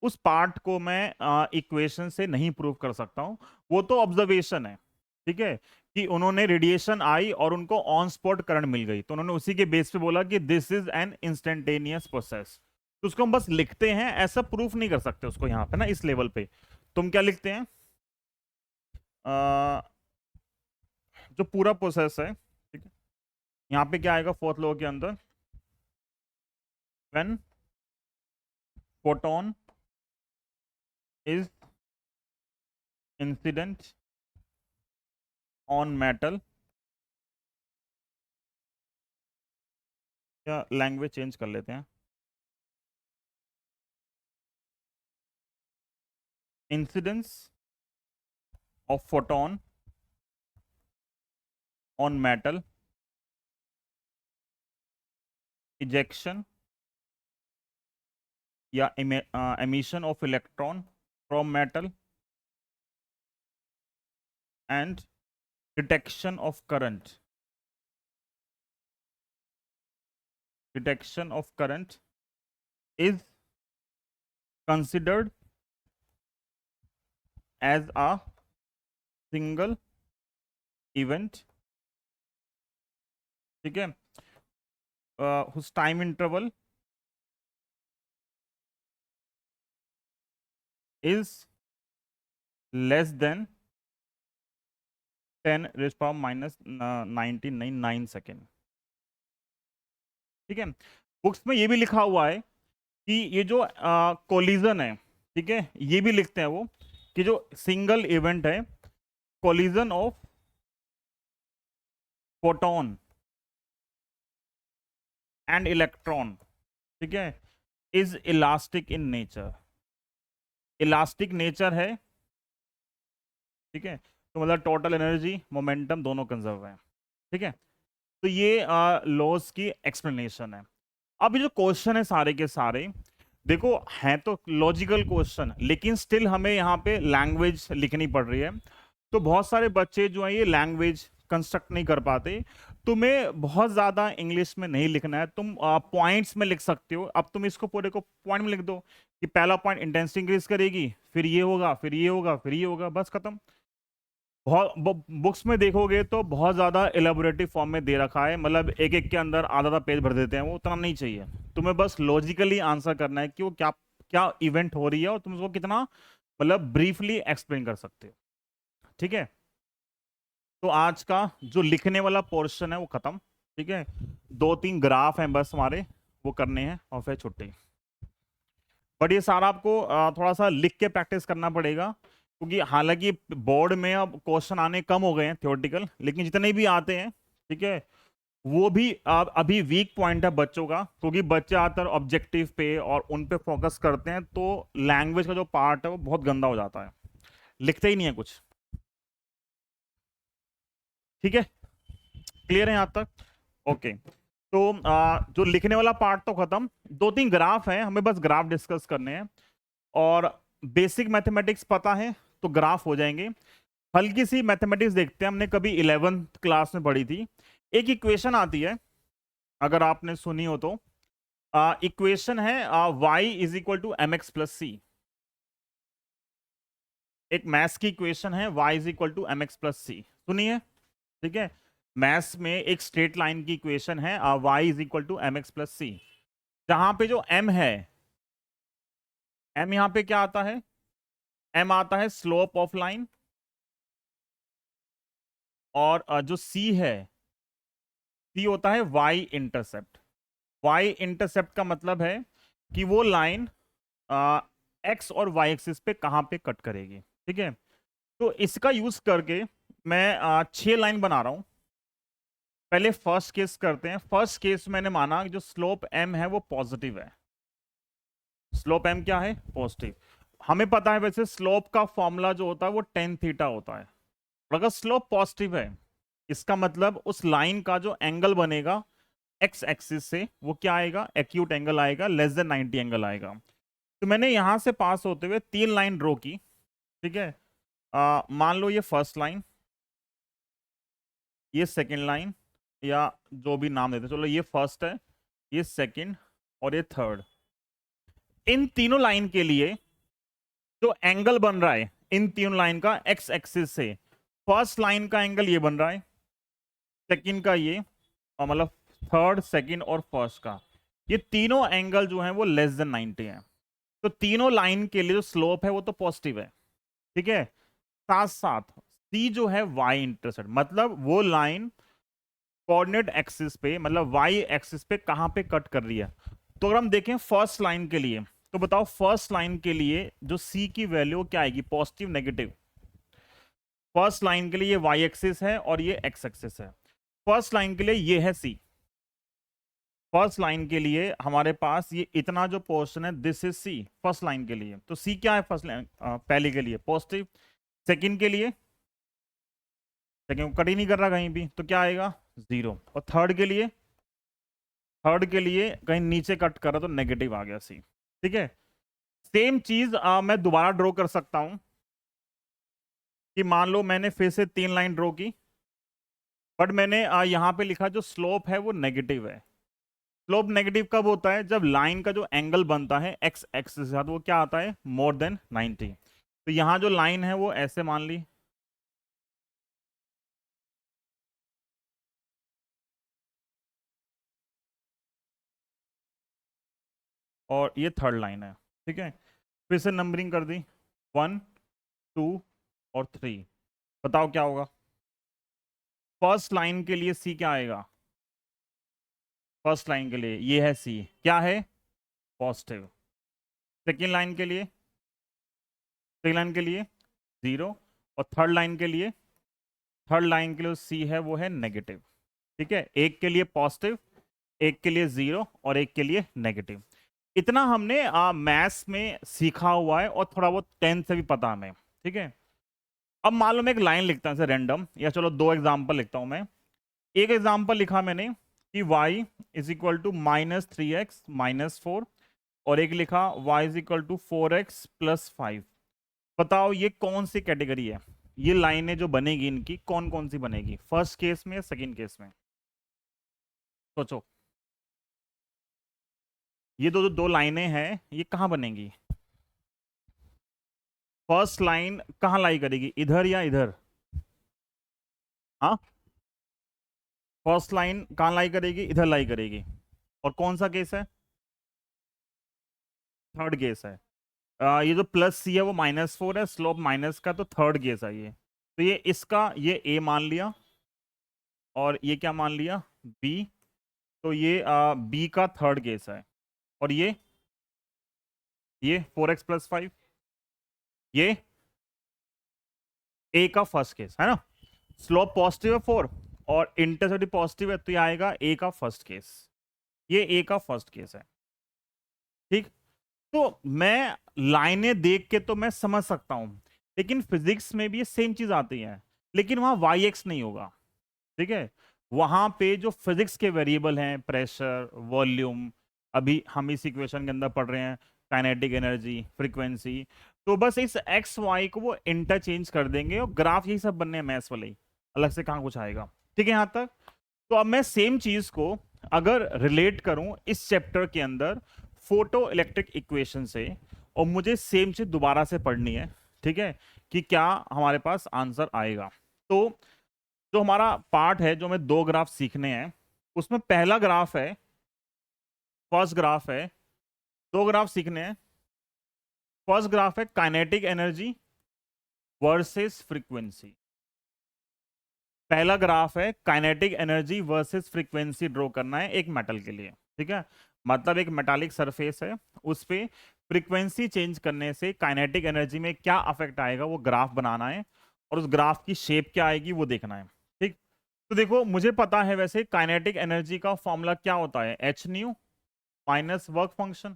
उस पार्ट को मैं इक्वेशन से नहीं प्रूव कर सकता हूं, वो तो ऑब्जर्वेशन है, ठीक है, कि उन्होंने रेडिएशन आई और उनको ऑन स्पॉट करंट मिल गई, तो उन्होंने उसी के बेस पे बोला कि this is an instantaneous process. तो उसको हम बस लिखते हैं, ऐसा प्रूफ नहीं कर सकते उसको यहां पे ना, इस लेवल पे। तुम क्या लिखते हैं, जो पूरा प्रोसेस है, ठीक है, यहाँ पे क्या आएगा फोर्थ लॉ के अंदर, when photon is incident on metal, या लैंग्वेज चेंज कर लेते हैं, incidence of photon on metal, ejection या emission of electron from metal, and detection of current is considered as a single event, ठीक है, whose time interval is less than 10⁻⁹999 second, ठीक है। Books में ये भी लिखा हुआ है कि ये जो कोलिजन है, ठीक है, ये भी लिखते हैं वो कि जो सिंगल इवेंट है, collision of photon and electron, ठीक है, is elastic in nature, elastic nature है, ठीक है, तो मतलब टोटल एनर्जी मोमेंटम दोनों कंजर्व है, ठीक है। तो ये लॉस की एक्सप्लेनेशन है। अब ये जो क्वेश्चन है सारे के सारे, देखो हैं तो लॉजिकल क्वेश्चन, लेकिन स्टिल हमें यहाँ पे लैंग्वेज लिखनी पड़ रही है, तो बहुत सारे बच्चे जो है ये लैंग्वेज कंस्ट्रक्ट नहीं कर पाते। तुम्हें बहुत ज़्यादा इंग्लिश में नहीं लिखना है, तुम पॉइंट्स में लिख सकते हो। अब तुम इसको पूरे को पॉइंट में लिख दो कि पहला पॉइंट इंटेंसिटी इंक्रीज करेगी, फिर ये होगा, फिर ये होगा, फिर ये होगा, बस खत्म। बहुत बुक्स में देखोगे तो बहुत ज़्यादा एलेबोरेटिव फॉर्म में दे रखा है, मतलब एक एक के अंदर आधा आधा पेज भर देते हैं, वो उतना नहीं चाहिए। तुम्हें बस लॉजिकली आंसर करना है कि वो क्या क्या इवेंट हो रही है और तुम उसको कितना मतलब ब्रीफली एक्सप्लेन कर सकते हो। ठीक है, तो आज का जो लिखने वाला पोर्शन है वो खत्म। ठीक है, 2-3 ग्राफ हैं बस हमारे, वो करने हैं और फिर छुट्टी। बट ये सारा आपको थोड़ा सा लिख के प्रैक्टिस करना पड़ेगा, क्योंकि हालांकि बोर्ड में अब क्वेश्चन आने कम हो गए हैं थ्योरेटिकल, लेकिन जितने भी आते हैं, ठीक है, वो भी अभी वीक पॉइंट है बच्चों का, क्योंकि बच्चे आकर ऑब्जेक्टिव पे और उन पे फोकस करते हैं, तो लैंग्वेज का जो पार्ट है वो बहुत गंदा हो जाता है, लिखते ही नहीं है कुछ। ठीक है, क्लियर है यहाँ तक? ओके, तो जो लिखने वाला पार्ट तो खत्म। 2-3 ग्राफ हैं, हमें बस ग्राफ डिस्कस करने हैं, और बेसिक मैथमेटिक्स पता है तो ग्राफ हो जाएंगे। हल्की सी मैथमेटिक्स देखते हैं, हमने कभी 11th क्लास में पढ़ी थी। एक इक्वेशन आती है, अगर आपने सुनी हो तो, इक्वेशन है y is equal to M X plus C. एक मैथ्स की इक्वेशन है y is equal to M X plus C, सुनिए। ठीक है, मैथ्स में एक स्ट्रेट लाइन की इक्वेशन है y is equal to M X plus C, जहां पे जो m है, m यहां पे क्या आता है, m आता है स्लोप ऑफ लाइन, और जो c है, c होता है y इंटरसेप्ट। y इंटरसेप्ट का मतलब है कि वो लाइन x और y एक्सिस पे कहां पे कट करेगी। ठीक है, तो इसका यूज करके मैं 6 लाइन बना रहा हूं। पहले फर्स्ट केस करते हैं। फर्स्ट केस मैंने माना कि जो स्लोप m है वो पॉजिटिव है। स्लोप m क्या है? पॉजिटिव। हमें पता है वैसे स्लोप का फॉर्मूला जो होता है वो tan थीटा होता है, और अगर स्लोप पॉजिटिव है, इसका मतलब उस लाइन का जो एंगल बनेगा एक्स एक्सिस से, वो क्या आएगा? एक्यूट एंगल आएगा, लेस देन 90 एंगल आएगा। तो मैंने यहां से पास होते हुए 3 लाइन ड्रॉ की। ठीक है, मान लो ये फर्स्ट लाइन, ये सेकंड लाइन, या जो भी नाम देते, चलो ये फर्स्ट है, ये सेकंड और ये थर्ड। इन तीनों लाइन के लिए जो एंगल बन रहा है इन तीनों लाइन का एक्स एक्सिस से, फर्स्ट लाइन का एंगल ये बन रहा है, सेकंड का ये, और मतलब थर्ड, सेकंड और फर्स्ट का, ये तीनों एंगल जो है वो लेस देन 90 है। तो तीनों लाइन के लिए जो स्लोप है वो तो पॉजिटिव है। ठीक है, साथ साथ सी जो है वाई इंटरसेप्ट, मतलब वो लाइन कोऑर्डिनेट एक्सिस पे, मतलब वाई एक्सिस पे कहां पे कट कर रही है। तो अगर हम देखें फर्स्ट लाइन के लिए, तो बताओ फर्स्ट लाइन के लिए जो सी की वैल्यू क्या आएगी? Positive, negative? फर्स्ट लाइन के लिए ये वाई एक्सिस है और ये एक्स एक्सिस है। फर्स्ट लाइन के लिए ये है सी। फर्स्ट लाइन के लिए हमारे पास ये इतना जो पोर्शन है, this is c first line के लिए। तो सी क्या है फर्स्ट लाइन पहले के लिए? पॉजिटिव। सेकंड के लिए, सेकंड कट ही नहीं कर रहा कहीं भी, तो क्या आएगा? 0। और थर्ड के लिए, थर्ड के लिए कहीं नीचे कट कर रहा तो नेगेटिव आ गया सी। ठीक है, सेम चीज मैं दोबारा ड्रॉ कर सकता हूं, कि मान लो मैंने फिर से 3 लाइन ड्रॉ की, बट मैंने यहां पे लिखा जो स्लोप है वो नेगेटिव है। स्लोप नेगेटिव कब होता है? जब लाइन का जो एंगल बनता है एक्स एक्सिस के साथ, वो क्या आता है? More than 90। तो यहां जो लाइन है वो ऐसे मान ली, और ये थर्ड लाइन है। ठीक है, फिर से नंबरिंग कर दी, 1, 2 और 3। बताओ क्या होगा? फर्स्ट लाइन के लिए सी क्या आएगा? फर्स्ट लाइन के लिए ये है सी, क्या है? पॉजिटिव। सेकेंड लाइन के लिए, सेकेंड लाइन के लिए 0, और थर्ड लाइन के लिए, थर्ड लाइन के लिए सी है वो है नेगेटिव। ठीक है, एक के लिए पॉजिटिव, एक के लिए 0 और एक के लिए नेगेटिव। इतना हमने मैथ्स में सीखा हुआ है, और थोड़ा बहुत 10th से भी पता हमें। ठीक है, अब मान लो मैं एक लाइन लिखता हूं जैसे रैंडम, या चलो 2 एग्जाम्पल लिखता हूं मैं। एक एग्जाम्पल लिखा मैंने कि y is equal to -3x-4, और एक लिखा y is equal to 4x + 5। बताओ ये कौन सी कैटेगरी है? ये लाइनें जो बनेगी इनकी कौन कौन सी बनेगी, फर्स्ट केस में या सेकंड केस में? सोचो, ये दो लाइनें हैं, ये कहाँ बनेंगी? फर्स्ट लाइन कहाँ लाई करेगी, इधर या इधर? हाँ, फर्स्ट लाइन कहाँ लाई करेगी, इधर लाई करेगी। और कौन सा केस है? थर्ड केस है। ये जो प्लस सी है वो -4 है, स्लोप माइनस का, तो थर्ड केस है ये। तो ये इसका ये ए मान लिया, और ये क्या मान लिया, बी। तो ये बी का थर्ड केस है। और ये 4x+5, ये ए का फर्स्ट केस है ना। स्लोप पॉजिटिव है 4 और इंटरसेप्ट पॉजिटिव है, तो ये आएगा ए का फर्स्ट केस। ये ए का फर्स्ट केस है, ठीक। तो मैं लाइनें देख के तो मैं समझ सकता हूं, लेकिन फिजिक्स में भी ये सेम चीज आती है, लेकिन वहां वाई एक्स नहीं होगा, ठीक है। वहां पे जो फिजिक्स के वेरिएबल हैं, प्रेशर, वॉल्यूम, अभी हम इस इक्वेशन के अंदर पढ़ रहे हैं, काइनेटिक एनर्जी, फ्रीक्वेंसी, तो बस इस एक्स वाई को वो इंटरचेंज कर देंगे और ग्राफ यही सब बनने हैं, मैथ्स वाले ही, अलग से कहाँ कुछ आएगा, ठीक है यहां तक। तो अब मैं सेम चीज को अगर रिलेट करूं इस चैप्टर के अंदर फोटो इलेक्ट्रिक इक्वेशन से, और मुझे सेम चीज दोबारा से पढ़नी है, ठीक है, कि क्या हमारे पास आंसर आएगा। तो जो हमारा पार्ट है, जो हमें दो ग्राफ सीखने हैं, उसमें पहला ग्राफ है, फर्स्ट ग्राफ है, दो ग्राफ सीखने हैं। फर्स्ट ग्राफ है काइनेटिक एनर्जी वर्सेस फ्रीक्वेंसी। पहला ग्राफ है kinetic energy versus frequency draw करना है एक मेटल के लिए, ठीक है। मतलब एक मेटालिक सरफेस है, उस पे फ्रीक्वेंसी चेंज करने से काइनेटिक एनर्जी में क्या अफेक्ट आएगा वो ग्राफ बनाना है, और उस ग्राफ की शेप क्या आएगी वो देखना है, ठीक। तो देखो, मुझे पता है वैसे काइनेटिक एनर्जी का फॉर्मूला क्या होता है, H nu minus work function,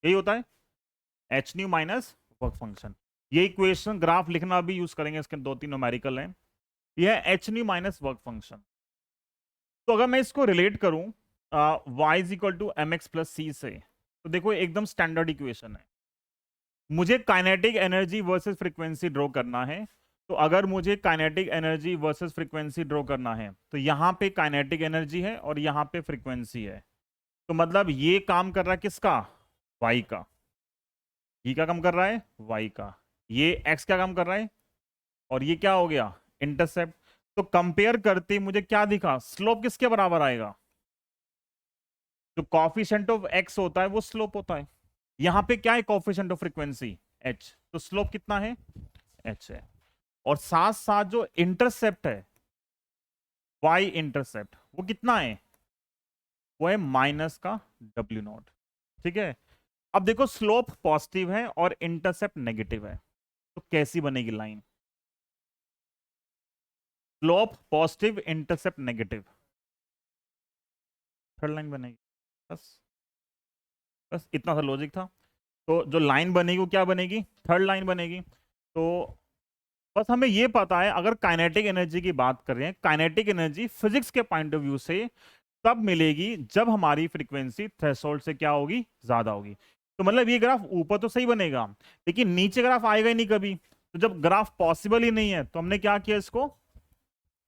यही होता है, H nu minus work function. ये इक्वेशन ग्राफ लिखना भी यूज करेंगे, इसके 2-3 न्यूमेरिकल हैं। यह H nu minus work function. तो अगर मैं इसको रिलेट करूं y is equal to M X plus C से, तो देखो एकदम स्टैंडर्ड इक्वेशन है। मुझे kinetic energy versus frequency draw करना है, तो अगर मुझे kinetic energy versus frequency draw करना है, तो यहां पे काइनेटिक एनर्जी है और यहां पे फ्रीक्वेंसी है। तो मतलब ये काम कर रहा है किसका, y का। ये क्या काम कर रहा है, y का। ये x क्या काम कर रहा है, और ये क्या हो गया, इंटरसेप्ट। तो कंपेयर करते मुझे क्या दिखा, स्लोप किसके बराबर आएगा, जो कॉफिशिएंट ऑफ x होता है वो स्लोप होता है। यहां पे क्या है, कॉफिशिएंट ऑफ फ्रीक्वेंसी h, तो स्लोप कितना है, h है। और साथ साथ जो इंटरसेप्ट है, y इंटरसेप्ट, वो कितना है, वो है माइनस का w0, ठीक है। अब देखो, स्लोप पॉजिटिव है और इंटरसेप्ट नेगेटिव है, तो कैसी बनेगी line, slope positive intercept negative, third line बनेगी। बस बस इतना सा लॉजिक था। तो जो लाइन बनेगी वो क्या बनेगी, थर्ड लाइन बनेगी। तो बस हमें ये पता है, अगर काइनेटिक एनर्जी की बात कर रहे हैं, काइनेटिक एनर्जी फिजिक्स के पॉइंट ऑफ व्यू से तब मिलेगी जब हमारी फ्रीक्वेंसी थ्रेशोल्ड से क्या होगी, ज्यादा होगी। तो मतलब ये ग्राफ ऊपर तो सही बनेगा, लेकिन नीचे ग्राफ आएगा ही नहीं कभी। तो जब ग्राफ पॉसिबल ही नहीं है, तो हमने क्या किया, इसको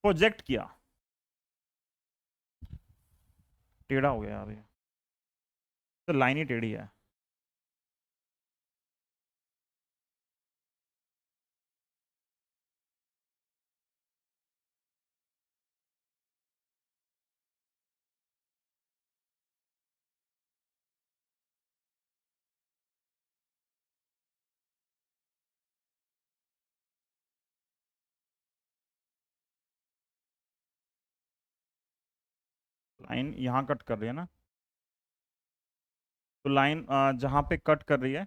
प्रोजेक्ट किया। टेढ़ा हो गया यार ये, तो लाइन ही टेढ़ी है। लाइन यहाँ कट कर रही है ना, तो लाइन जहां पे कट कर रही है,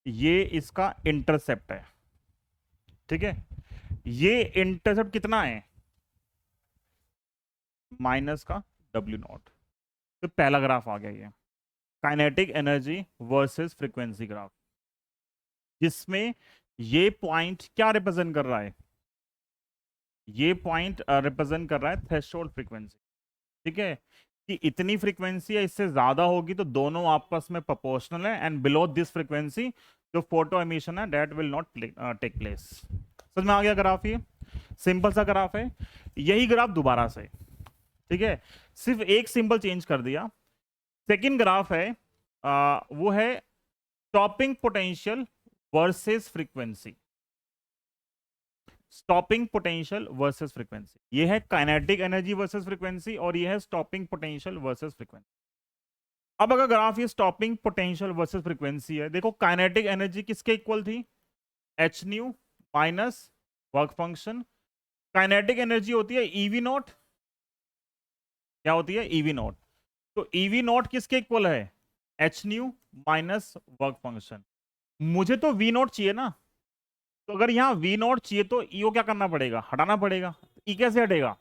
ये इसका इंटरसेप्ट है, ठीक है। ये इंटरसेप्ट कितना है, माइनस का w0। तो पहला ग्राफ आ गया ये, kinetic energy versus frequency graph, जिसमें ये पॉइंट क्या रिप्रेजेंट कर रहा है, ये पॉइंट रिप्रेजेंट कर रहा है थ्रेशोल्ड फ्रीक्वेंसी, ठीक है। कि इतनी फ्रीक्वेंसी है, इससे ज्यादा होगी तो दोनों आपस में प्रोपोर्शनल है, एंड बिलो दिस फ्रीक्वेंसी जो फोटो एमिशन है that will not take place. समझ में आ गया ग्राफ? ये सिंपल सा ग्राफ है। यही ग्राफ दोबारा से, ठीक है, सिर्फ एक सिंबल चेंज कर दिया। सेकंड ग्राफ है वो है stopping potential versus frequency. Stopping potential versus frequency, ये है काइनेटिक एनर्जी वर्सेस फ्रीक्वेंसी, और ये है स्टॉपिंग पोटेंशियल वर्सेस फ्रीक्वेंसी। अब अगर ग्राफ ये स्टॉपिंग पोटेंशियल वर्सेस फ्रीक्वेंसी है, देखो काइनेटिक एनर्जी किसके इक्वल थी? H nu minus work function. Kinetic energy होती है ईवी नॉट। क्या होती है? EV not. तो ईवी नॉट किसके इक्वल है? H nu minus work function. मुझे तो वी नॉट चाहिए ना, तो अगर यहां वी नॉट चाहिए तो ई को क्या करना पड़ेगा? हटाना पड़ेगा। ई कैसे हटेगा?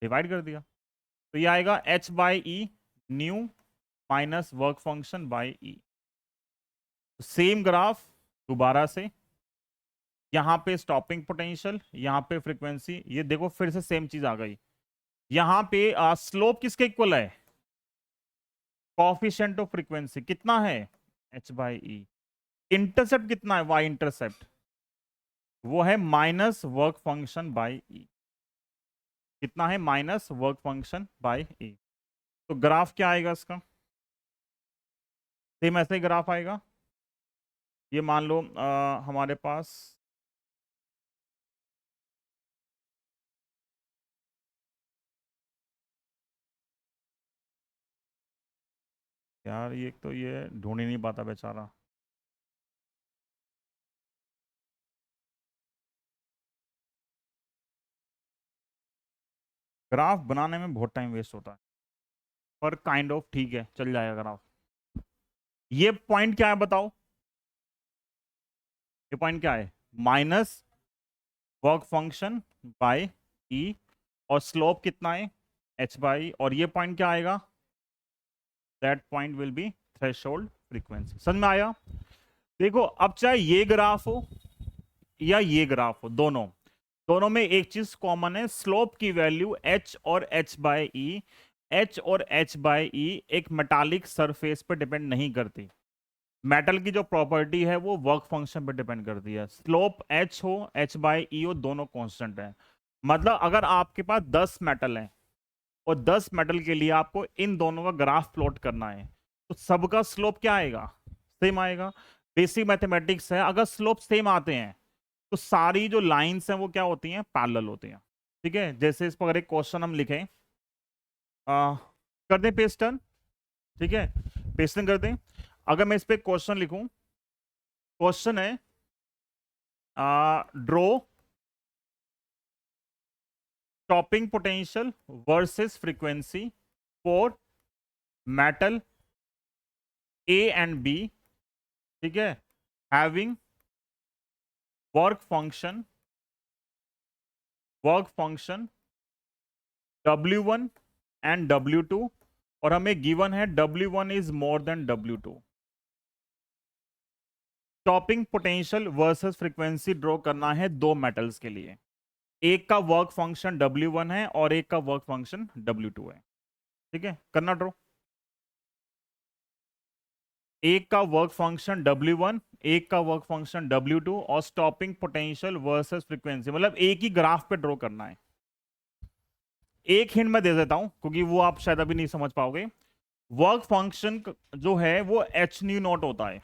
डिवाइड कर दिया। तो ये आएगा H by E new minus work function by E. Same graph दोबारा से, यहां पे स्टॉपिंग पोटेंशियल, यहां पे फ्रीक्वेंसी। ये देखो फिर से सेम चीज आ गई। यहां पे स्लोप किसके इक्वल है? कॉफिशिएंट ऑफ फ्रीक्वेंसी कितना है? H by E. इंटरसेप्ट कितना है? वाई इंटरसेप्ट वो है minus work function by E. कितना है? Minus work function by E. तो ग्राफ क्या आएगा इसका? सेम ऐसे ही ग्राफ आएगा। ये मान लो हमारे पास यार, ये तो ये ढूंढ ही नहीं पाता बेचारा। ग्राफ बनाने में बहुत टाइम वेस्ट होता है, पर काइंड ऑफ ठीक है, चल जाएगा ग्राफ। ये पॉइंट क्या है बताओ? ये पॉइंट क्या है? माइनस वर्क फंक्शन बाय ई, और स्लोप कितना है? H by. और ये पॉइंट क्या आएगा? That point will be threshold frequency. समझ में आया? देखो अब चाहे ये ग्राफ हो या ये ग्राफ हो, दोनों दोनों में एक चीज कॉमन है, स्लोप की वैल्यू h और h बाई ई। h और h बाई ई एक मेटालिक सरफेस पर डिपेंड नहीं करती। मेटल की जो प्रॉपर्टी है वो वर्क फंक्शन पर डिपेंड करती है। स्लोप h हो, h बाई ई हो, दोनों कांस्टेंट है। मतलब अगर आपके पास 10 मेटल है और 10 मेटल के लिए आपको इन दोनों का ग्राफ प्लॉट करना है, तो सबका स्लोप क्या आएगा? सेम आएगा। बेसिक मैथमेटिक्स है, अगर स्लोप सेम आते हैं तो सारी जो लाइंस हैं वो क्या होती हैं? पैरेलल होती हैं। ठीक है, जैसे इस पर एक क्वेश्चन हम लिखें, कर दें पेस्ट टर्न। ठीक है, पेस्टिंग कर दें। अगर मैं इस पे क्वेश्चन लिखूं, क्वेश्चन है draw stopping potential versus frequency for metal A and B, ठीक है, having work function W1 and W2, और हमें गिवन है W1 is more than W2। Stopping potential versus frequency draw करना है दो मेटल्स के लिए। एक का वर्क फंक्शन W1 है और एक का वर्क फंक्शन W2 है। ठीक है, करना ड्रॉ। एक का वर्क फंक्शन W1, एक का वर्क फंक्शन W2, और स्टॉपिंग पोटेंशियल वर्सेस फ्रीक्वेंसी, मतलब एक ही ग्राफ पे ड्रॉ करना है। एक हिंट मैं दे देता हूं क्योंकि वो आप शायद अभी नहीं समझ पाओगे। वर्क फंक्शन जो है वो एच न्यू नॉट होता है।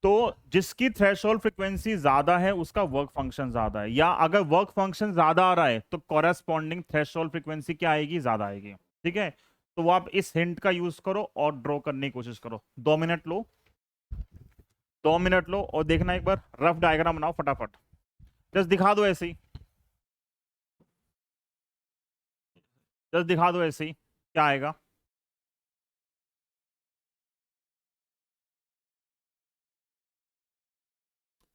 तो जिसकी थ्रेशोल्ड फ्रीक्वेंसी ज्यादा है उसका वर्क फंक्शन ज्यादा है, या अगर वर्क फंक्शन ज्यादा आ रहा है तो कॉरेस्पॉन्डिंग थ्रेशोल्ड फ्रीक्वेंसी क्या आएगी? ज्यादा आएगी। ठीक है, तो वो आप इस हिंट का यूज करो और ड्रॉ करने की कोशिश करो। 2 मिनट लो, 2 मिनट लो और देखना, एक बार रफ डायग्राम बनाओ फटाफट। जस्ट दिखा दो ऐसे ही, जस्ट दिखा दो ऐसे ही क्या आएगा।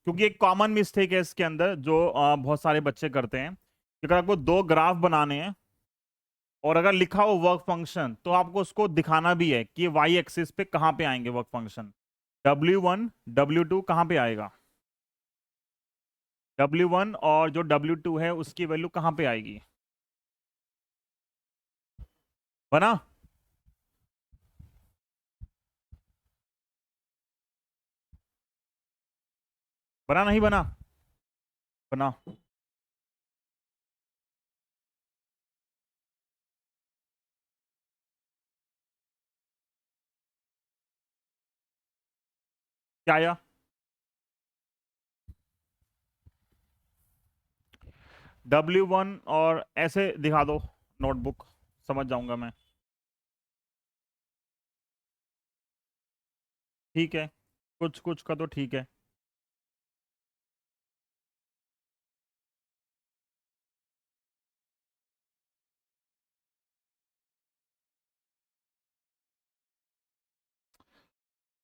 क्योंकि एक कॉमन मिस्टेक है इसके अंदर जो बहुत सारे बच्चे करते हैं कि अगर आपको दो ग्राफ बनाने हैं और अगर लिखा हो वर्क फंक्शन, तो आपको उसको दिखाना भी है कि वाई एक्सिस पे कहां पे आएंगे वर्क फंक्शन। W1 W2 कहां पे आएगा? W1 और जो W2 है उसकी वैल्यू कहां पे आएगी? बना? बना नहीं बना? बना। क्या आया? W1 और ऐसे दिखा दो नोटबुक, समझ जाऊंगा मैं। ठीक है, कुछ कुछ का तो ठीक है।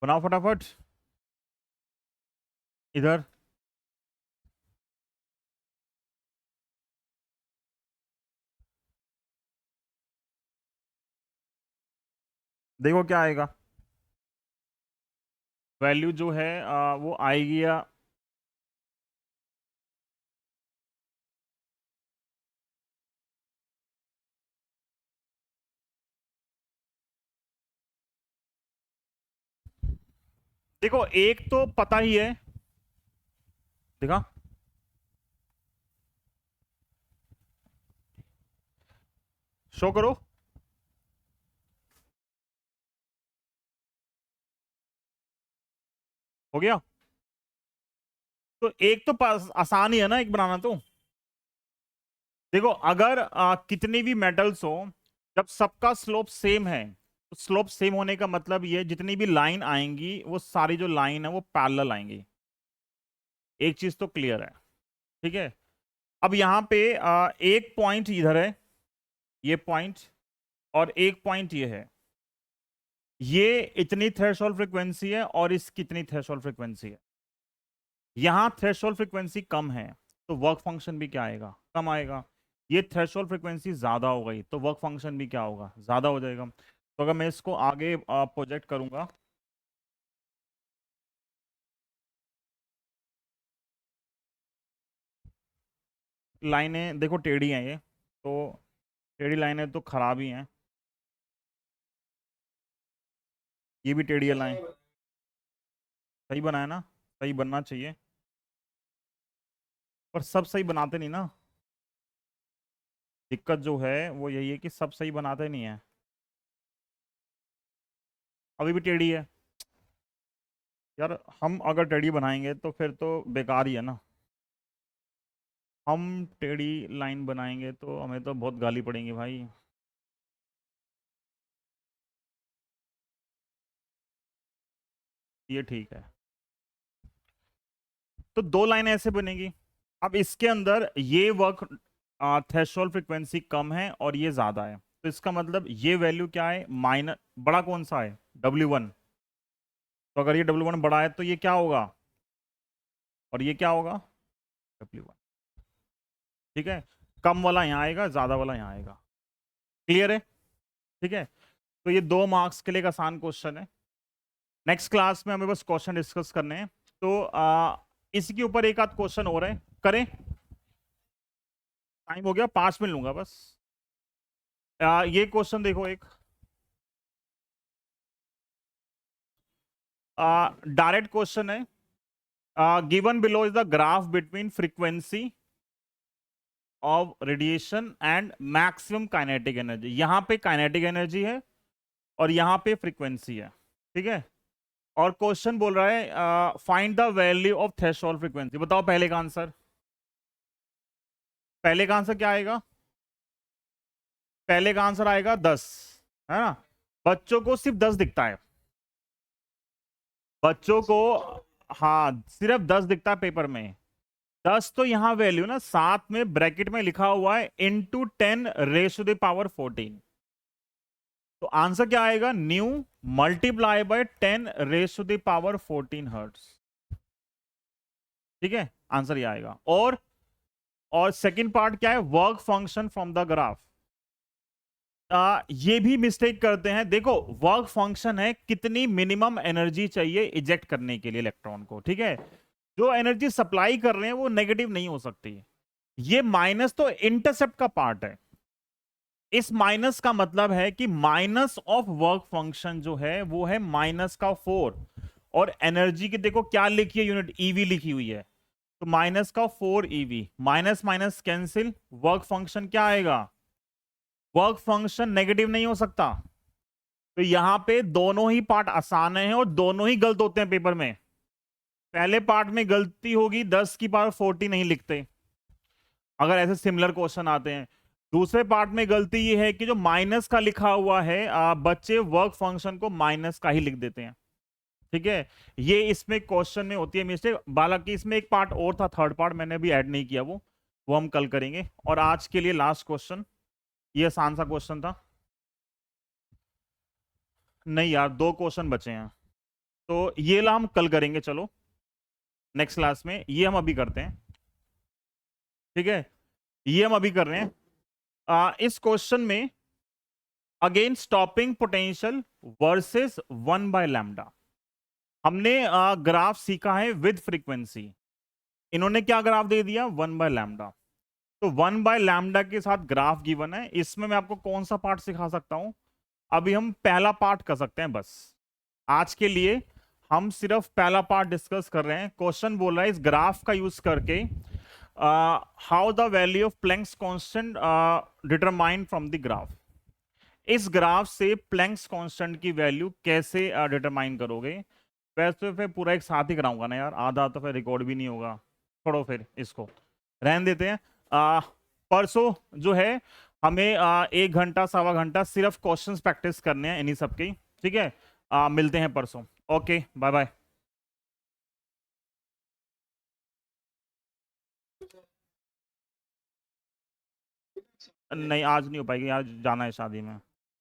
बनाओ फटाफट इधर। देखो क्या आएगा, वैल्यू जो है वो आएगी या देखो एक तो पता ही है। देखा, शो करो। हो गया। तो एक तो आसान ही है ना एक बनाना तो। देखो अगर कितनी भी मेटल्स हो, जब सबका स्लोप सेम है, तो स्लोप सेम होने का मतलब ये जितनी भी लाइन आएंगी वो सारी जो लाइन है वो पैरेलल आएंगी। एक चीज तो क्लियर है। ठीक है। अब यहां पे एक पॉइंट इधर है, ये पॉइंट, और एक पॉइंट ये है। ये इतनी थ्रेशोल्ड फ्रीक्वेंसी है और इसकी इतनी थ्रेशोल्ड फ्रीक्वेंसी है। यहां थ्रेशोल्ड फ्रीक्वेंसी कम है, तो वर्क फंक्शन भी क्या आएगा, कम आएगा। ये थ्रेशोल्ड फ्रीक्वेंसी ज्यादा हो गई तो वर्क फंक्शन भी क्या होगा, ज्यादा हो जाएगा। तो अगर मैं इसको आगे प्रोजेक्ट करूंगा, लाइनें देखो टेढ़ी हैं ये, तो टेढ़ी लाइनें तो खराब ही हैं। ये भी टेढ़ी है लाइन। सही बनाया ना, सही बनना चाहिए, पर सब सही बनाते नहीं ना। दिक्कत जो है वो यही है कि सब सही बनाते नहीं है। अभी भी टेढ़ी है यार। हम अगर टेढ़ी बनाएंगे तो फिर तो बेकार ही है ना। हम टेढ़ी लाइन बनाएंगे तो हमें तो बहुत गाली पड़ेंगी भाई। ये ठीक है। तो दो लाइन ऐसे बनेगी। अब इसके अंदर ये वर्क थ्रेशोल्ड फ्रीक्वेंसी कम है और ये ज्यादा है, तो इसका मतलब ये वैल्यू क्या है, माइनस, बड़ा कौन सा है, W1। तो अगर ये W1 बड़ा है तो ये क्या होगा, और ये क्या होगा, W1। ठीक है। कम वाला यहाँ आएगा, ज्यादा वाला यहाँ आएगा। क्लियर है? ठीक है। तो ये 2 मार्क्स के लिए एक आसान क्वेश्चन है। नेक्स्ट क्लास में हमें बस क्वेश्चन डिस्कस करने हैं, तो इसके ऊपर एक आध क्वेश्चन हो रहे हैं, करें। टाइम हो गया, 5 मिनट लूंगा बस। ये क्वेश्चन देखो, एक डायरेक्ट क्वेश्चन है। Given below is the graph between frequency of radiation and maximum kinetic energy. यहां पे काइनेटिक एनर्जी है और यहां पे फ्रीक्वेंसी है। ठीक है। और क्वेश्चन बोल रहा है find the value of threshold frequency. बताओ पहले का आंसर, पहले का आंसर क्या आएगा, पहले का आंसर आएगा 10, है ना। बच्चों को सिर्फ 10 दिखता है, बच्चों को, हाँ सिर्फ 10 दिखता है पेपर में। 10 तो यहां वैल्यू ना, साथ में ब्रैकेट में लिखा हुआ है × 10⁻⁴। तो आंसर क्या आएगा, न्यू मल्टीप्लाई बाय 10⁻⁴ हर्ट्स। ठीक है, आंसर ये आएगा। और सेकंड पार्ट क्या है, work function from the graph. ये भी मिस्टेक करते हैं। देखो वर्क फंक्शन है कितनी मिनिमम एनर्जी चाहिए इजेक्ट करने के लिए इलेक्ट्रॉन को। ठीक है, जो एनर्जी सप्लाई कर रहे हैं वो नेगेटिव नहीं हो सकती। ये माइनस तो इंटरसेप्ट का पार्ट है। इस माइनस का मतलब है कि माइनस ऑफ वर्क फंक्शन जो है वो है -4। और एनर्जी की देखो क्या लिखी है यूनिट, ईवी लिखी हुई है। तो माइनस का 4 EV, minus minus cancel, work function क्या आएगा, वर्क फंक्शन नेगेटिव नहीं हो सकता। तो यहां पे दोनों ही पार्ट आसान है और दोनों ही गलत होते हैं पेपर में। पहले पार्ट में गलती होगी 10⁻40 नहीं लिखते अगर ऐसे सिमिलर क्वेश्चन आते हैं। दूसरे पार्ट में गलती ये है कि जो माइनस का लिखा हुआ है बच्चे वर्क फंक्शन को माइनस का ही लिख देते हैं। ठीक है, ये इसमें क्वेश्चन में होती है मिस्टेक। बालाकी इसमें एक पार्ट और था, थर्ड पार्ट मैंने अभी ऐड नहीं किया, वो हम कल करेंगे। और आज के लिए लास्ट क्वेश्चन, ये आसान सा क्वेश्चन था। नहीं यार, 2 क्वेश्चन बचे हैं, तो ये ला हम कल करेंगे। चलो नेक्स्ट क्लास में, ये हम अभी करते हैं। ठीक है, ये हम अभी कर रहे हैं। इस क्वेश्चन में अगेन स्टॉपिंग पोटेंशियल वर्सेस 1/λ। हमने ग्राफ सीखा है विद फ्रीक्वेंसी। इन्होंने क्या ग्राफ दे दिया, 1/λ। तो 1/λ के साथ ग्राफ गिवन है। इसमें मैं आपको कौन सा पार्ट सिखा सकता हूं, अभी हम पहला पार्ट कर सकते हैं बस। आज के लिए हम सिर्फ पहला पार्ट डिस्कस कर रहे हैं। क्वेश्चन बोल रहा है इस ग्राफ का यूज करके how the value of Planck's constant determined from the graph. इस ग्राफ से प्लैंक्स कांस्टेंट की वैल्यू कैसे डिटरमाइन करोगे। वैसे तो फिर पूरा एक साथ ही कराऊंगा ना यार, आधा तो फिर रिकॉर्ड भी नहीं होगा। छोड़ो फिर इसको, रहने देते हैं। परसों जो है हमें 1 घंटा 1.25 घंटा सिर्फ क्वेश्चंस प्रैक्टिस करने हैं इन्हीं सबके। ठीक है, मिलते हैं परसों। Okay, bye bye. नहीं आज नहीं हो पाएगी, आज जाना है शादी में।